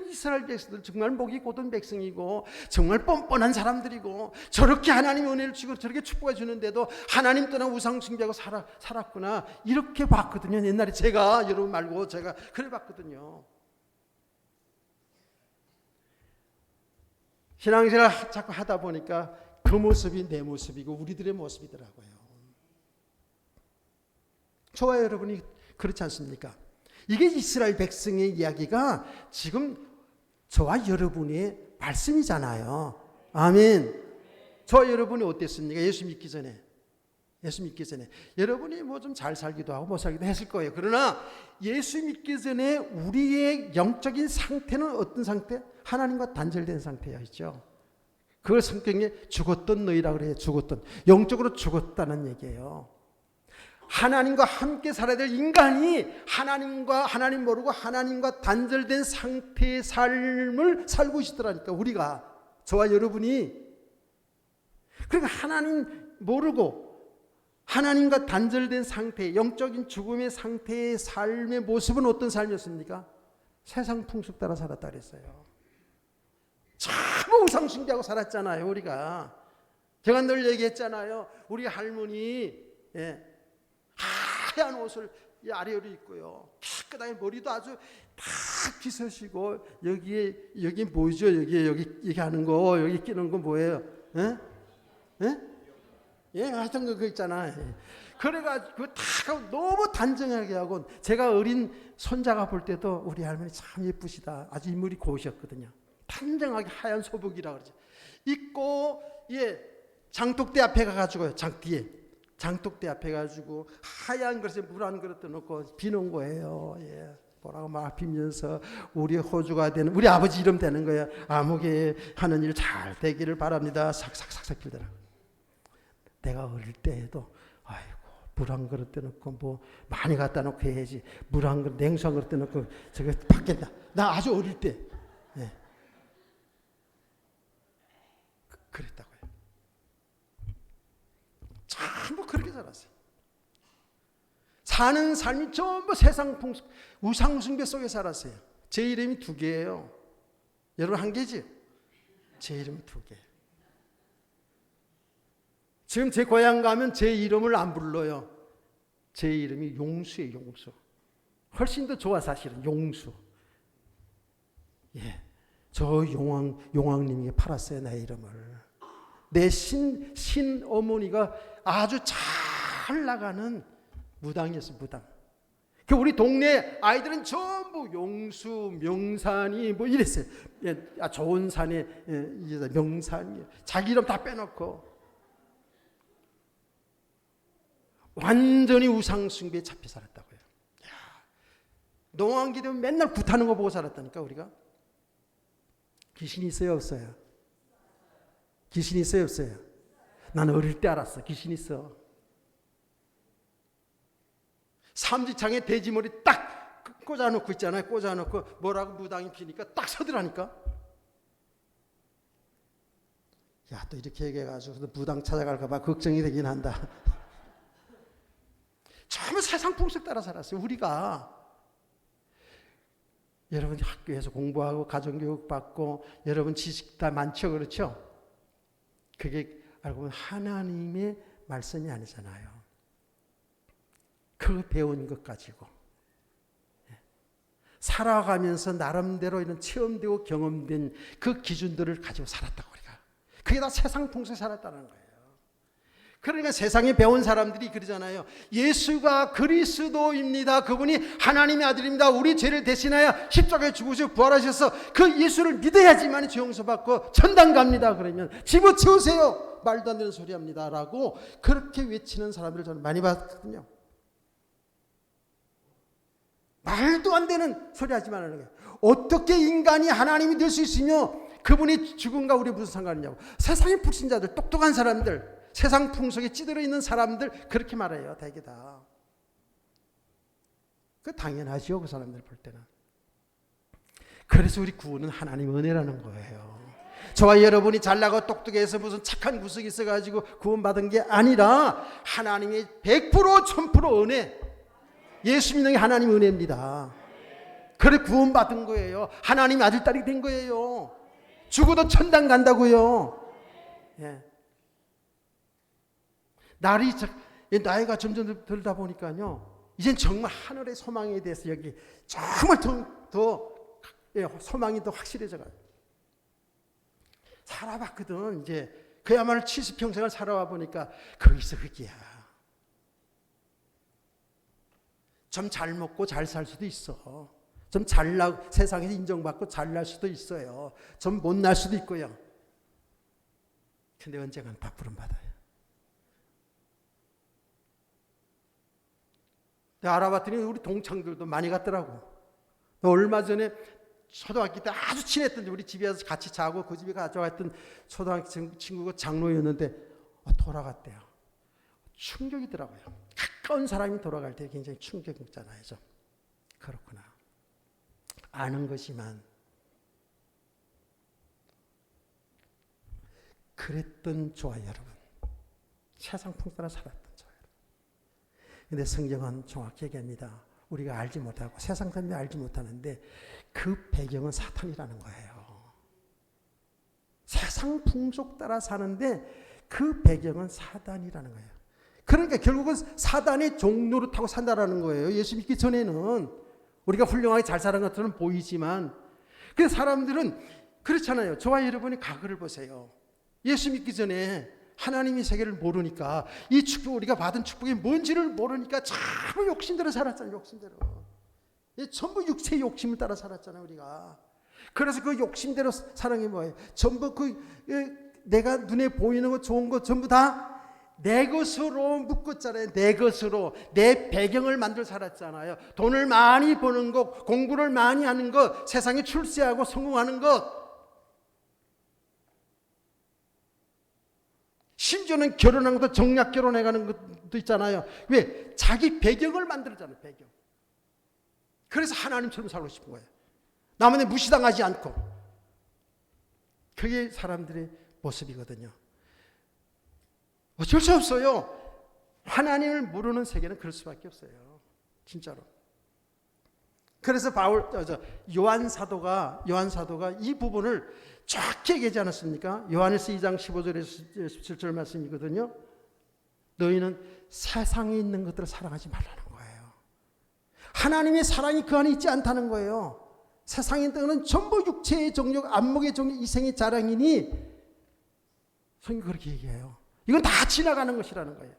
이스라엘 백성들 정말 목이 곧은 백성이고 정말 뻔뻔한 사람들이고 저렇게 하나님 은혜를 주고 저렇게 축복해 주는데도 하나님 떠나 우상 숭배하고 살았구나 이렇게 봤거든요. 옛날에 제가 여러분 말고 제가 그래 봤거든요. 신앙생활 자꾸 하다 보니까 그 모습이 내 모습이고 우리들의 모습이더라고요. 저와 여러분이 그렇지 않습니까? 이게 이스라엘 백성의 이야기가 지금 저와 여러분의 말씀이잖아요. 아멘. 저와 여러분이 어땠습니까? 예수 믿기 전에 여러분이 뭐 좀 잘 살기도 하고 못 살기도 했을 거예요. 그러나 예수 믿기 전에 우리의 영적인 상태는 어떤 상태? 하나님과 단절된 상태였죠. 그걸 성경에 죽었던 너희라고 그래요. 죽었던. 영적으로 죽었다는 얘기예요. 하나님과 함께 살아야 될 인간이 하나님 모르고 하나님과 단절된 상태의 삶을 살고 있더라니까. 우리가, 저와 여러분이. 그러니까 하나님 모르고 하나님과 단절된 상태, 영적인 죽음의 상태의 삶의 모습은 어떤 삶이었습니까? 세상 풍습 따라 살았다 그랬어요. 참 우상숭배하고 살았잖아요. 우리가. 제가 늘 얘기했잖아요. 우리 할머니 하얀 옷을 아래로 입고요. 깨끗하게 머리도 아주 다 빗으시고 여기 뭐죠? 여기 하는 거, 여기 끼는 거 뭐예요? 하여튼 그거 있잖아요. 그래가지고 다 너무 단정하게 하고, 제가 어린 손자가 볼 때도 우리 할머니 참 예쁘시다. 아주 인물이 고우셨거든요. 단정하게 하얀 소복이라 그러죠. 입고 장독대 앞에 가가지고요. 장독대 앞에 가지고 하얀 그릇에 물 한 그릇 넣고 비는 거예요. 뭐라고 막 비면서 우리 호주가 되는, 우리 아버지 이름 되는 거예요. 아무개 하는 일 잘 되기를 바랍니다. 삭삭삭삭 빌더라고요. 내가 어릴 때에도 아이고 물 한 그릇 넣고 뭐 많이 갖다 놓고 해야지, 물 한 그릇, 냉수 한 그릇 넣고 저거 받겠다. 나 아주 어릴 때 그랬다고요. 전부 그렇게 살았어요. 사는 삶이 전부 세상 풍습, 우상숭배 속에 살았어요. 제 이름이 2개예요. 여러분 1개지? 제 이름이 2개. 지금 제 고향 가면 제 이름을 안 불러요. 제 이름이 용수예요. 용수. 훨씬 더 좋아 사실은. 용수. 저 용왕님이 팔았어요. 내 이름을. 내 신어머니가 아주 잘 나가는 무당이었어요. 무당. 우리 동네 아이들은 전부 용수, 명산이 뭐 이랬어요. 좋은 산에 명산이 자기 이름 다 빼놓고 완전히 우상숭배에 잡혀 살았다고요. 농한기 되면 맨날 굿하는 거 보고 살았다니까. 우리가. 귀신이 있어요 없어요? 귀신이 있어요 없어요? 나는 어릴 때 알았어. 귀신 있어. 삼지창에 돼지머리 딱 꽂아놓고 있잖아요. 꽂아놓고 뭐라고 무당이 피니까 딱 서더라니까. 야, 또 이렇게 얘기해가지고 무당 찾아갈까 봐 걱정이 되긴 한다. 전부 세상 풍습 따라 살았어요. 우리가. 여러분 학교에서 공부하고 가정교육 받고 여러분 지식 다 많죠. 그렇죠? 그게 알고 보면 하나님의 말씀이 아니잖아요. 그 배운 것 가지고 살아가면서 나름대로 이런 체험되고 경험된 그 기준들을 가지고 살았다고 우리가. 그게 다 세상 풍습에 살았다는 거예요. 그러니까 세상에 배운 사람들이 그러잖아요. 예수가 그리스도입니다. 그분이 하나님의 아들입니다. 우리 죄를 대신하여 십자가에 죽으시고 부활하셔서 그 예수를 믿어야지만 죄 용서받고 천당 갑니다. 그러면 집어치우세요. 말도 안 되는 소리 합니다. 라고 그렇게 외치는 사람들을 저는 많이 봤거든요. 말도 안 되는 소리 하지 말라는 거예요. 어떻게 인간이 하나님이 될 수 있으며 그분이 죽음과 우리 무슨 상관이냐고. 세상의 불신자들, 똑똑한 사람들, 세상 풍속에 찌들어 있는 사람들 그렇게 말해요. 대개 다. 그 당연하지요. 그 사람들 볼 때는. 그래서 우리 구원은 하나님 은혜라는 거예요. 저와 여러분이 잘나고 똑똑해서 무슨 착한 구석이 있어가지고 구원받은 게 아니라 하나님의 100% 1000% 은혜. 예수 믿는 게 하나님 은혜입니다. 그래 구원받은 거예요. 하나님 아들 딸이 된 거예요. 죽어도 천당 간다고요. 나이가 점점 들다 보니까요. 이젠 정말 하늘의 소망에 대해서 여기 정말 더 소망이 더 확실해져가요. 살아봤거든. 이제 그야말로 70평생을 살아와 보니까 거기서 그게야. 좀 잘 먹고 잘 살 수도 있어. 좀 잘나고 세상에서 인정받고 잘날 수도 있어요. 좀 못날 수도 있고요. 근데 언젠간 다 부름받아요. 내가 알아봤더니 우리 동창들도 많이 갔더라고. 얼마 전에 초등학교 때 아주 친했던 우리 집에 와서 같이 자고 그 집에 가져갔던 초등학교 친구가 장로였는데 돌아갔대요. 충격이더라고요. 가까운 사람이 돌아갈 때 굉장히 충격이잖아요. 좀. 그렇구나. 아는 것이만 그랬던 저와 여러분, 세상 풍토나 살았던 저와 여러분. 근데 성경은 정확히 얘기합니다. 우리가 알지 못하고 세상 사람이 알지 못하는데 그 배경은 사탄이라는 거예요. 세상 풍속 따라 사는데 그 배경은 사단이라는 거예요. 그러니까 결국은 사단의 종로를 타고 산다라는 거예요. 예수 믿기 전에는 우리가 훌륭하게 잘 사는 것처럼 보이지만 그 사람들은 그렇잖아요. 저와 여러분이 과거를 보세요. 예수 믿기 전에 하나님의 세계를 모르니까 이 축복, 우리가 받은 축복이 뭔지를 모르니까 참 욕심대로 살았잖아요. 욕심대로. 전부 육체의 욕심을 따라 살았잖아요. 우리가. 그래서 그 욕심대로 사는 게 뭐예요? 전부 내가 눈에 보이는 거 좋은 거 전부 다 내 것으로 묶었잖아요. 내 것으로 내 배경을 만들어 살았잖아요. 돈을 많이 버는 것, 공부를 많이 하는 것, 세상에 출세하고 성공하는 것, 심지어는 결혼한 것도 정략 결혼해가는 것도 있잖아요. 왜? 자기 배경을 만들었잖아요. 배경. 그래서 하나님처럼 살고 싶은 거예요. 남한테 무시당하지 않고. 그게 사람들의 모습이거든요. 어쩔 수 없어요. 하나님을 모르는 세계는 그럴 수밖에 없어요. 진짜로. 그래서 요한 사도가 이 부분을 쫙 얘기하지 않았습니까? 요한일서 2장 15절에서 17절 말씀이거든요. 너희는 세상에 있는 것들을 사랑하지 말라는 거예요. 하나님의 사랑이 그 안에 있지 않다는 거예요. 세상에 있는 것은 전부 육체의 정욕, 안목의 정욕, 이생의 자랑이니 성경이 그렇게 얘기해요. 이건 다 지나가는 것이라는 거예요.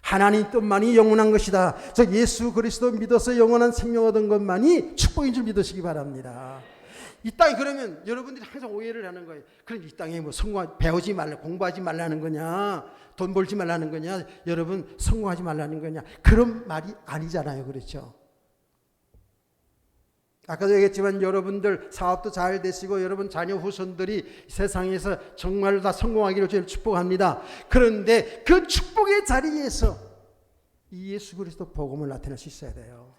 하나님 뜻만이 영원한 것이다. 저 예수 그리스도 믿어서 영원한 생명 얻은 것만이 축복인 줄 믿으시기 바랍니다. 이 땅에 그러면 여러분들이 항상 오해를 하는 거예요. 그럼 이 땅에 뭐 배우지 말라, 공부하지 말라는 거냐, 돈 벌지 말라는 거냐, 여러분 성공하지 말라는 거냐, 그런 말이 아니잖아요. 그렇죠? 아까도 얘기했지만 여러분들 사업도 잘 되시고 여러분 자녀 후손들이 세상에서 정말 다 성공하기를 저는 축복합니다. 그런데 그 축복의 자리에서 이 예수 그리스도 복음을 나타낼 수 있어야 돼요.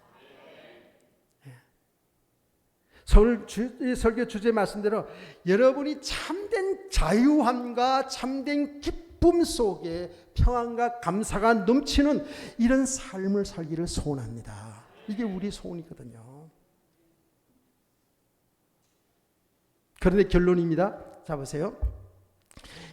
설교 주제 말씀대로 여러분이 참된 자유함과 참된 기쁨 속에 평안과 감사가 넘치는 이런 삶을 살기를 소원합니다. 이게 우리 소원이거든요. 그런데 결론입니다. 자 보세요.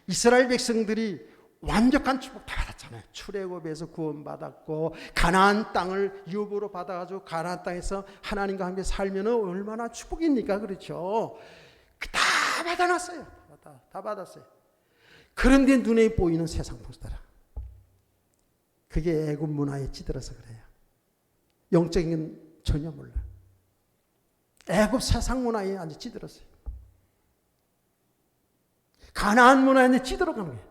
이스라엘 백성들이 완벽한 축복 다 받았잖아요. 출애굽에서 구원받았고 가나안 땅을 유업으로 받아가지고 가나안 땅에서 하나님과 함께 살면 얼마나 축복입니까? 그렇죠. 다 받아놨어요. 다 받았어요. 그런데 눈에 보이는 세상 풍수더라. 그게 애굽 문화에 찌들어서 그래요. 영적인 건 전혀 몰라. 애굽 세상 문화에 아주 찌들었어요. 가나안 문화에 찌들어가는 거예요.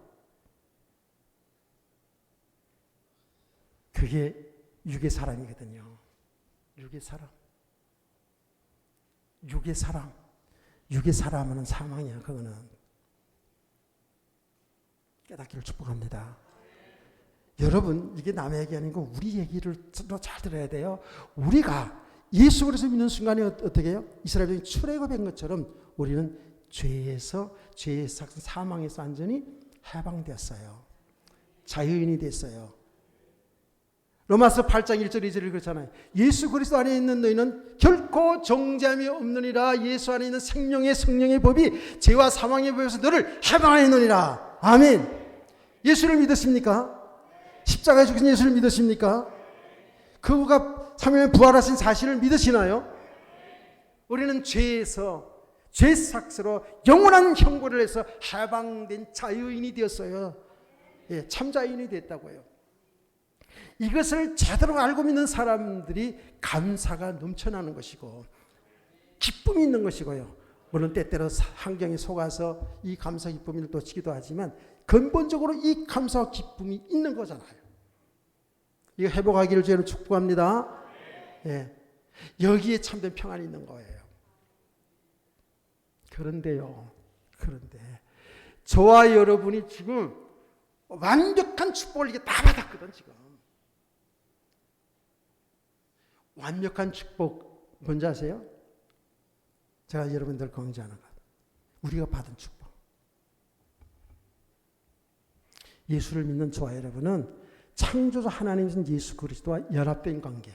그게 육의 사람이거든요. 육의 사람. 육의 사람. 육의 사람은 사망이야. 그거는. 깨닫기를 축복합니다. 여러분, 이게 남의 얘기 아니고 우리 얘기를 잘 들어야 돼요. 우리가 예수 그리스도 믿는 순간에 어떻게 해요? 이스라엘이 출애굽한 것처럼 우리는 죄에서 사망에서 완전히 해방되었어요. 자유인이 됐어요. 로마서 8장 1절 2절을 그렇잖아요. 예수 그리스도 안에 있는 너희는 결코 정죄함이 없느니라. 예수 안에 있는 생명의 성령의 법이 죄와 사망의 법에서 너를 해방하였느니라. 아멘. 예수를 믿으십니까? 십자가에 죽으신 예수를 믿으십니까? 그가 3일에 부활하신 사실을 믿으시나요? 우리는 죄에서 죄삭스로 영원한 형벌을 해서 해방된 자유인이 되었어요. 예, 참자유인이 됐다고요. 이것을 제대로 알고 믿는 사람들이 감사가 넘쳐나는 것이고 기쁨이 있는 것이고요. 물론 때때로 환경에 속아서 이 감사 기쁨을 놓치기도 하지만 근본적으로 이 감사와 기쁨이 있는 거잖아요. 이거 회복하기를 저는 축복합니다. 예, 여기에 참된 평안이 있는 거예요. 그런데요. 그런데 저와 여러분이 지금 완벽한 축복을 이게 다 받았거든 지금. 완벽한 축복 뭔지 아세요? 제가 여러분들 강조하는 것. 우리가 받은 축복. 예수를 믿는 저와 여러분은 창조주 하나님이신 예수 그리스도와 연합된 관계.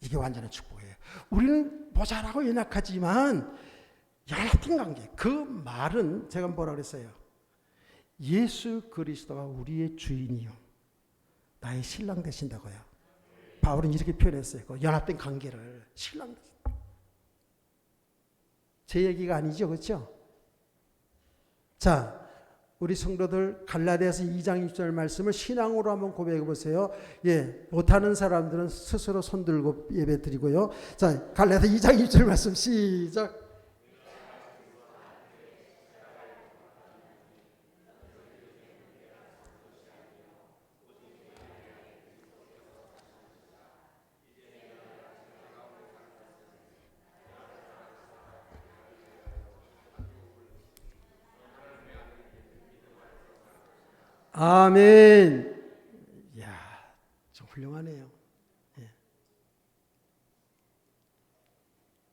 이게 완전한 축복이에요. 우리는 모자라고 연약하지만 연합된 관계. 그 말은 제가 뭐라 그랬어요? 예수 그리스도가 우리의 주인이요 나의 신랑 되신다고요. 바울은 이렇게 표현했어요. 그 연합된 관계를 신랑 되신다. 제 얘기가 아니죠, 그렇죠? 자, 우리 성도들 갈라디아서 2장 6절 말씀을 신앙으로 한번 고백해 보세요. 예, 못하는 사람들은 스스로 손들고 예배 드리고요. 자, 갈라디아서 2장 6절 말씀 시작. 아멘. 이야, 좀 훌륭하네요. 예.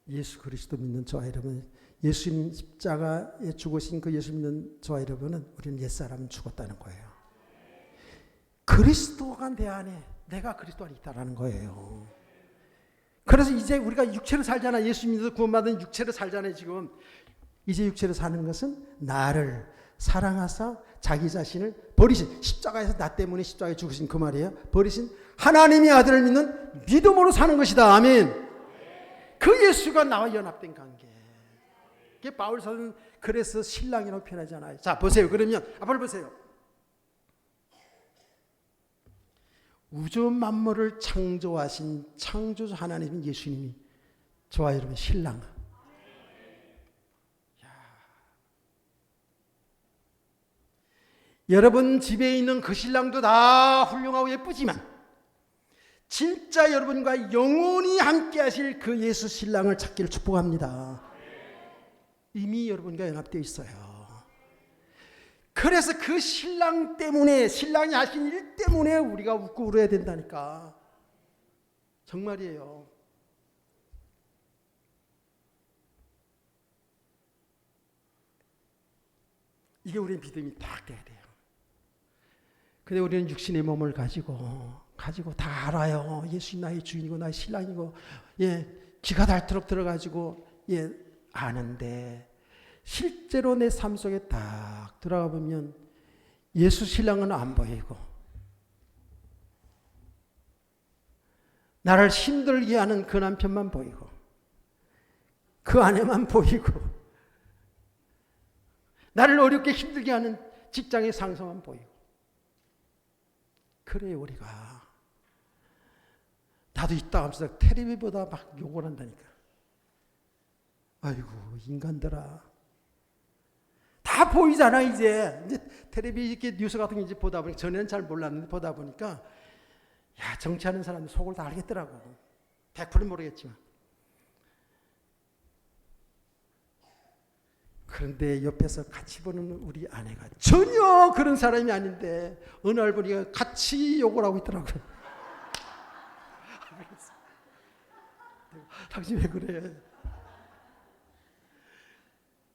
예수 그리스도 믿는 저와 여러분, 예수님 십자가에 죽으신 그 예수 믿는 저와 여러분은 우리는 옛사람은 죽었다는 거예요. 그리스도가 내 안에, 내가 그리스도 안에 있다라는 거예요. 그래서 이제 우리가 육체로 살잖아. 예수 믿어서 구원받은 육체로 살잖아요. 지금 이제 육체로 사는 것은 나를 사랑하사 자기 자신을 버리신, 십자가에서 나 때문에 십자가에 죽으신 그 말이에요. 버리신 하나님의 아들을 믿는 믿음으로 사는 것이다. 아멘. 그 예수가 나와 연합된 관계. 이게 바울 사도는 그래서 신랑이라고 표현하잖아요. 자, 보세요. 그러면 앞을 보세요. 우주 만물을 창조하신 창조주 하나님 예수님이 저와 여러분 신랑. 여러분 집에 있는 그 신랑도 다 훌륭하고 예쁘지만 진짜 여러분과 영원히 함께 하실 그 예수 신랑을 찾기를 축복합니다. 이미 여러분과 연합되어 있어요. 그래서 그 신랑 때문에, 신랑이 하신 일 때문에 우리가 웃고 울어야 된다니까. 정말이에요. 이게 우리의 믿음이 딱 돼야 돼요. 근데 우리는 육신의 몸을 가지고 다 알아요. 예수님 나의 주인이고 나의 신랑이고, 예, 기가 닳도록 들어가지고, 예, 아는데 실제로 내 삶 속에 딱 들어가 보면 예수 신랑은 안 보이고 나를 힘들게 하는 그 남편만 보이고 그 아내만 보이고 나를 어렵게 힘들게 하는 직장의 상사만 보이고. 그래요. 우리가 나도 있다 하면서 텔레비보다 막 욕을 한다니까. 아이고 인간들아. 다 보이잖아 이제 텔레비 이렇게 뉴스 같은 거 이제 보다 보니까, 전에는 잘 몰랐는데 보다 보니까 야, 정치하는 사람들 속을 다 알겠더라고. 100%는 모르겠지만. 그런데 옆에서 같이 보는 우리 아내가 전혀 그런 사람이 아닌데 어느 날 보니까 같이 욕을 하고 있더라고요. 당신 왜 그래?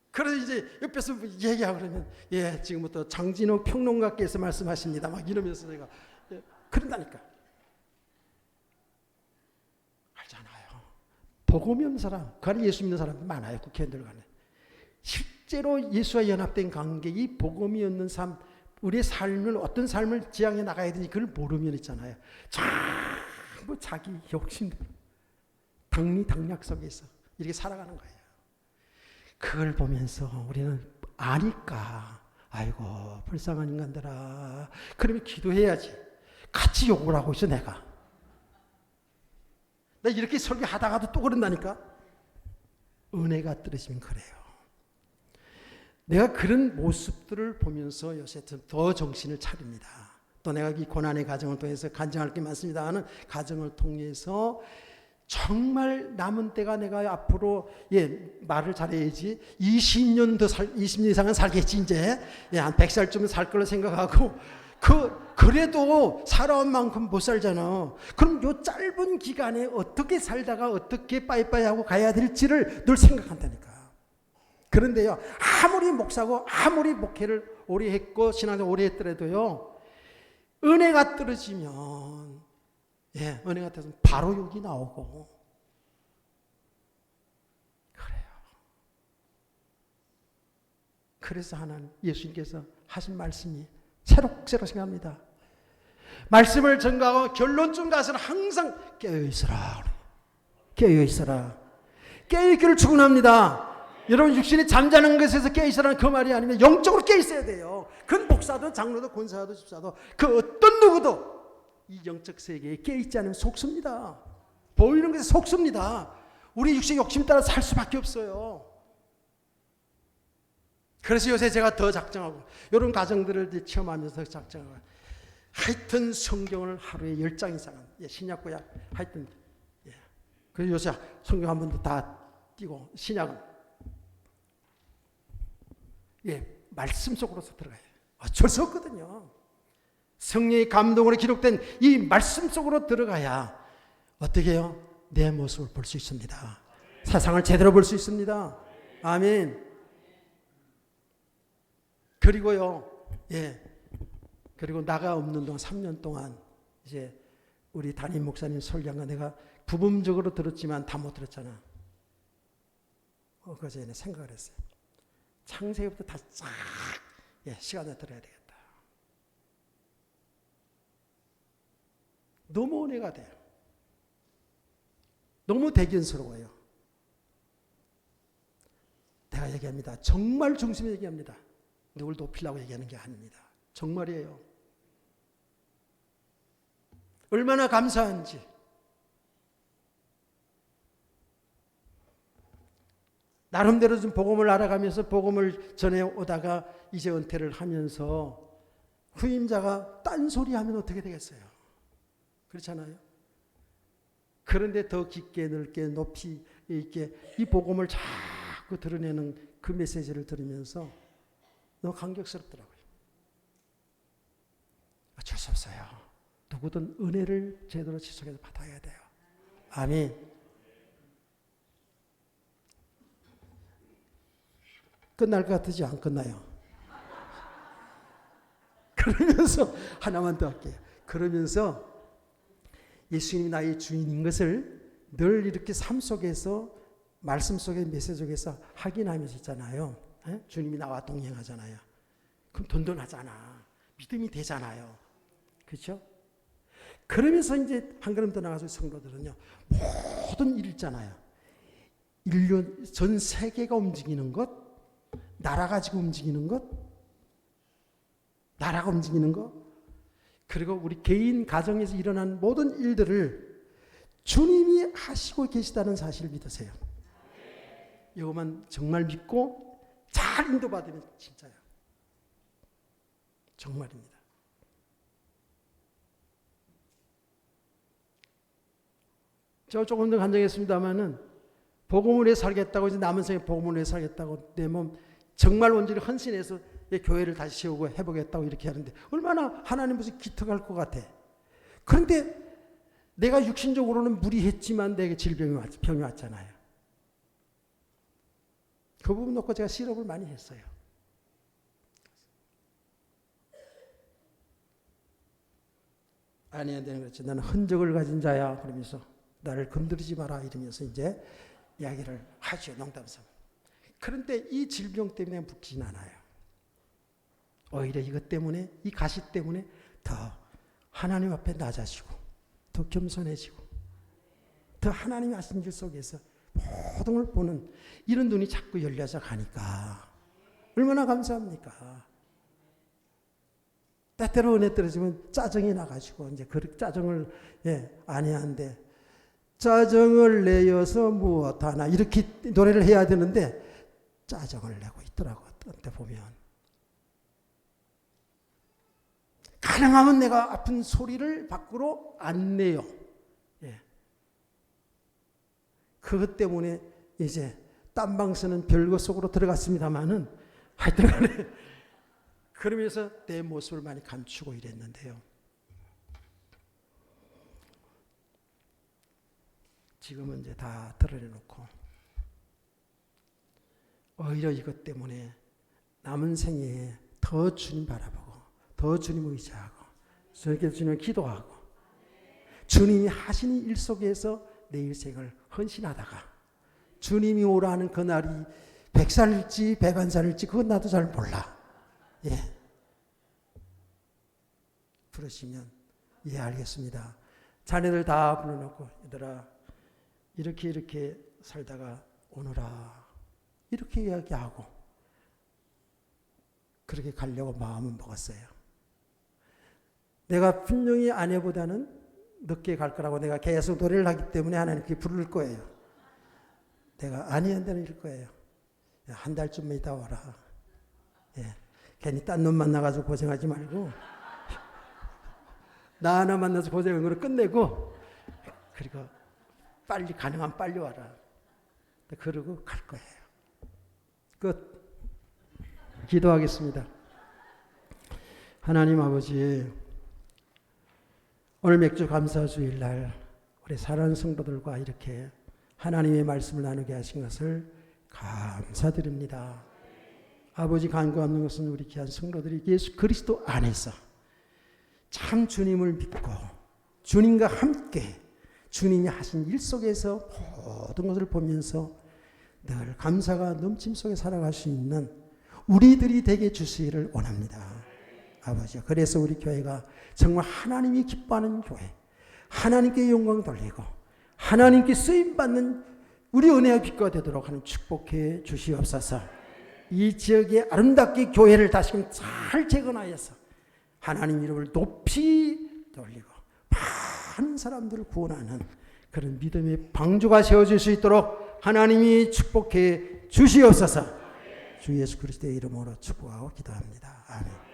그래서 이제 옆에서 얘기하고 그러면, 예, 지금부터 장진호 평론가께서 말씀하십니다. 막 이러면서 내가, 예, 그런다니까. 알잖아요. 복음이 없는 사람, 그 안에 예수 믿는 사람 많아요. 국회의원들 간에. 실제로 예수와 연합된 관계, 이 복음이 없는 삶, 우리의 삶을, 어떤 삶을 지향해 나가야 되는지 그걸 모르면 있잖아요. 전부 자기 욕심대로 당리당략 속에서 이렇게 살아가는 거예요. 그걸 보면서 우리는 아니까, 아이고 불쌍한 인간들아, 그러면 기도해야지. 같이 욕을 하고 있어 내가. 나 이렇게 설교하다가도 또 그런다니까. 은혜가 떨어지면 그래요. 내가 그런 모습들을 보면서 요새 더 정신을 차립니다. 또 내가 이 고난의 가정을 통해서 간증할 게 많습니다 하는 가정을 통해서 정말 남은 때가 내가 앞으로 말을 잘해야지 20년 더 20년 이상은 살겠지 이제 한 100살쯤은 살 걸로 생각하고 그래도 살아온 만큼 못 살잖아. 그럼 요 짧은 기간에 어떻게 살다가 어떻게 빠이빠이 하고 가야 될지를 늘 생각한다니까. 그런데요, 아무리 목사고 아무리 목회를 오래 했고 신앙생활 오래 했더라도요, 은혜가 떨어지면 은혜가 떨어지면 바로 욕이 나오고 그래요. 그래서 하나님 예수님께서 하신 말씀이 새록새록 생각합니다. 말씀을 전가하고 결론쯤 가서는 항상 깨어있어라. 깨어있어라. 깨어있기를 축원합니다. 여러분 육신이 잠자는 것에서 깨어있으라는 그 말이 아니면 영적으로 깨어있어야 돼요. 큰 목사도 장로도 권사도 집사도 그 어떤 누구도 이 영적 세계에 깨어있지 않으면 속습니다. 보이는 것에 속습니다. 우리 육신 욕심 따라 살 수밖에 없어요. 그래서 요새 제가 더 작정하고 여러분 가정들을 체험하면서 작정하고 하여튼 성경을 하루에 10장 이상은 신약 구약 하여튼 그래서 요새 성경 한 번도 다 띄고 신약은 말씀 속으로서 들어가요. 어쩔 수 없거든요. 성령의 감동으로 기록된 이 말씀 속으로 들어가야 어떻게 해요? 내 모습을 볼 수 있습니다. 세상을 제대로 볼 수 있습니다. 아멘. 그리고요, 그리고 나가 없는 동안 3년 동안 이제 우리 담임 목사님 설교한 거 내가 부분적으로 들었지만 다 못 들었잖아. 그래서 생각을 했어요. 창세기부터 다 쫙 시간을 들어야 되겠다. 너무 은혜가 돼요. 너무 대견스러워요. 내가 얘기합니다. 정말 중심에 얘기합니다. 누굴 높이려고 얘기하는 게 아닙니다. 정말이에요. 얼마나 감사한지. 나름대로 좀 복음을 알아가면서 복음을 전해오다가 이제 은퇴를 하면서 후임자가 딴소리하면 어떻게 되겠어요? 그렇잖아요. 그런데 더 깊게 넓게 높이 있게 이 복음을 자꾸 드러내는 그 메시지를 들으면서 너무 감격스럽더라고요. 어쩔 수 없어요. 누구든 은혜를 제대로 지속해서 받아야 돼요. 아멘. 끝날 것 같으지 안 끝나요. 그러면서 하나만 더 할게요. 그러면서 예수님이 나의 주인인 것을 늘 이렇게 삶 속에서 말씀 속의 메시지 속에서 확인하면서 있잖아요. 주님이 나와 동행하잖아요. 그럼 든든하잖아. 믿음이 되잖아요. 그렇죠? 그러면서 이제 한 걸음 더 나가서 성도들은요. 모든 일 있잖아요. 인류 전 세계가 움직이는 것, 나라 가지고 움직이는 것, 나라가 움직이는 것, 그리고 우리 개인 가정에서 일어난 모든 일들을 주님이 하시고 계시다는 사실을 믿으세요. 이것만 정말 믿고 잘 인도받으면 진짜요. 정말입니다. 저 조금 더 간증했습니다마는 복음을 위해 살겠다고 이제 남은 생에 복음을 위해 살겠다고 내 몸 정말 온전히 헌신해서 교회를 다시 세우고 해보겠다고 이렇게 하는데 얼마나 하나님 무슨 기특할 것 같아. 그런데 내가 육신적으로는 무리했지만 내게 병이 왔잖아요. 그 부분 놓고 제가 실업을 많이 했어요. 아니 안 되는 거지. 나는 흔적을 가진 자야. 그러면서 나를 건드리지 마라 이러면서 이제 이야기를 하죠. 농담삼아. 그런데 이 질병 때문에 붓진 않아요. 오히려 이것 때문에 이 가시 때문에 더 하나님 앞에 낮아지고 더 겸손해지고 더 하나님이 하신 일 속에서 모든 걸 보는 이런 눈이 자꾸 열려서 가니까 얼마나 감사합니까? 때때로 은혜 떨어지면 짜증이 나가지고 이제 그 짜증을 아내한테 짜증을 내어서 무엇하나 이렇게 노래를 해야 되는데 짜증을 내고 있더라고. 어떤 때 보면 가능하면 내가 아픈 소리를 밖으로 안 내요. 그것 때문에 이제 딴방 쓰는 별거 속으로 들어갔습니다마는 하여튼간에 그러면서 내 모습을 많이 감추고 이랬는데요. 지금은 이제 다 드러내놓고 오히려 이것 때문에 남은 생애에 더 주님 바라보고 더 주님 의지하고 저에게 주님 기도하고 주님이 하시는 일 속에서 내 일생을 헌신하다가 주님이 오라 하는 그날이 100살일지 101살일지 그건 나도 잘 몰라. 예. 부르시면 예 알겠습니다. 자네들 다 불러놓고 얘들아 이렇게 살다가 오너라 이렇게 이야기하고 그렇게 가려고 마음은 먹었어요. 내가 분명히 아내보다는 늦게 갈 거라고 내가 계속 노래를 하기 때문에 하나님께 부를 거예요. 내가 아니한다는 일 거예요. 한 달쯤만 있다 와라. 예. 괜히 딴 놈 만나가지고 고생하지 말고 나 하나 만나서 고생한 거를 끝내고 그리고 빨리 가능하면 빨리 와라. 그러고 갈 거예요. 끝. 기도하겠습니다. 하나님 아버지 오늘 맥주 감사 주일날 우리 사랑하는 성도들과 이렇게 하나님의 말씀을 나누게 하신 것을 감사드립니다. 아버지 간구하는 것은 우리 귀한 성도들이 예수 그리스도 안에서 참 주님을 믿고 주님과 함께 주님이 하신 일 속에서 모든 것을 보면서 늘 감사가 넘침 속에 살아갈 수 있는 우리들이 되게 주시기를 원합니다. 아버지 그래서 우리 교회가 정말 하나님이 기뻐하는 교회 하나님께 영광 돌리고 하나님께 쓰임받는 우리 은혜와 빛과 되도록 하는 축복해 주시옵소서. 이 지역에 아름답게 교회를 다시금 잘 재건하여서 하나님 이름을 높이 돌리고 많은 사람들을 구원하는 그런 믿음의 방주가 세워질 수 있도록 하나님이 축복해 주시옵소서. 주 예수 그리스도의 이름으로 축복하고 기도합니다. 아멘.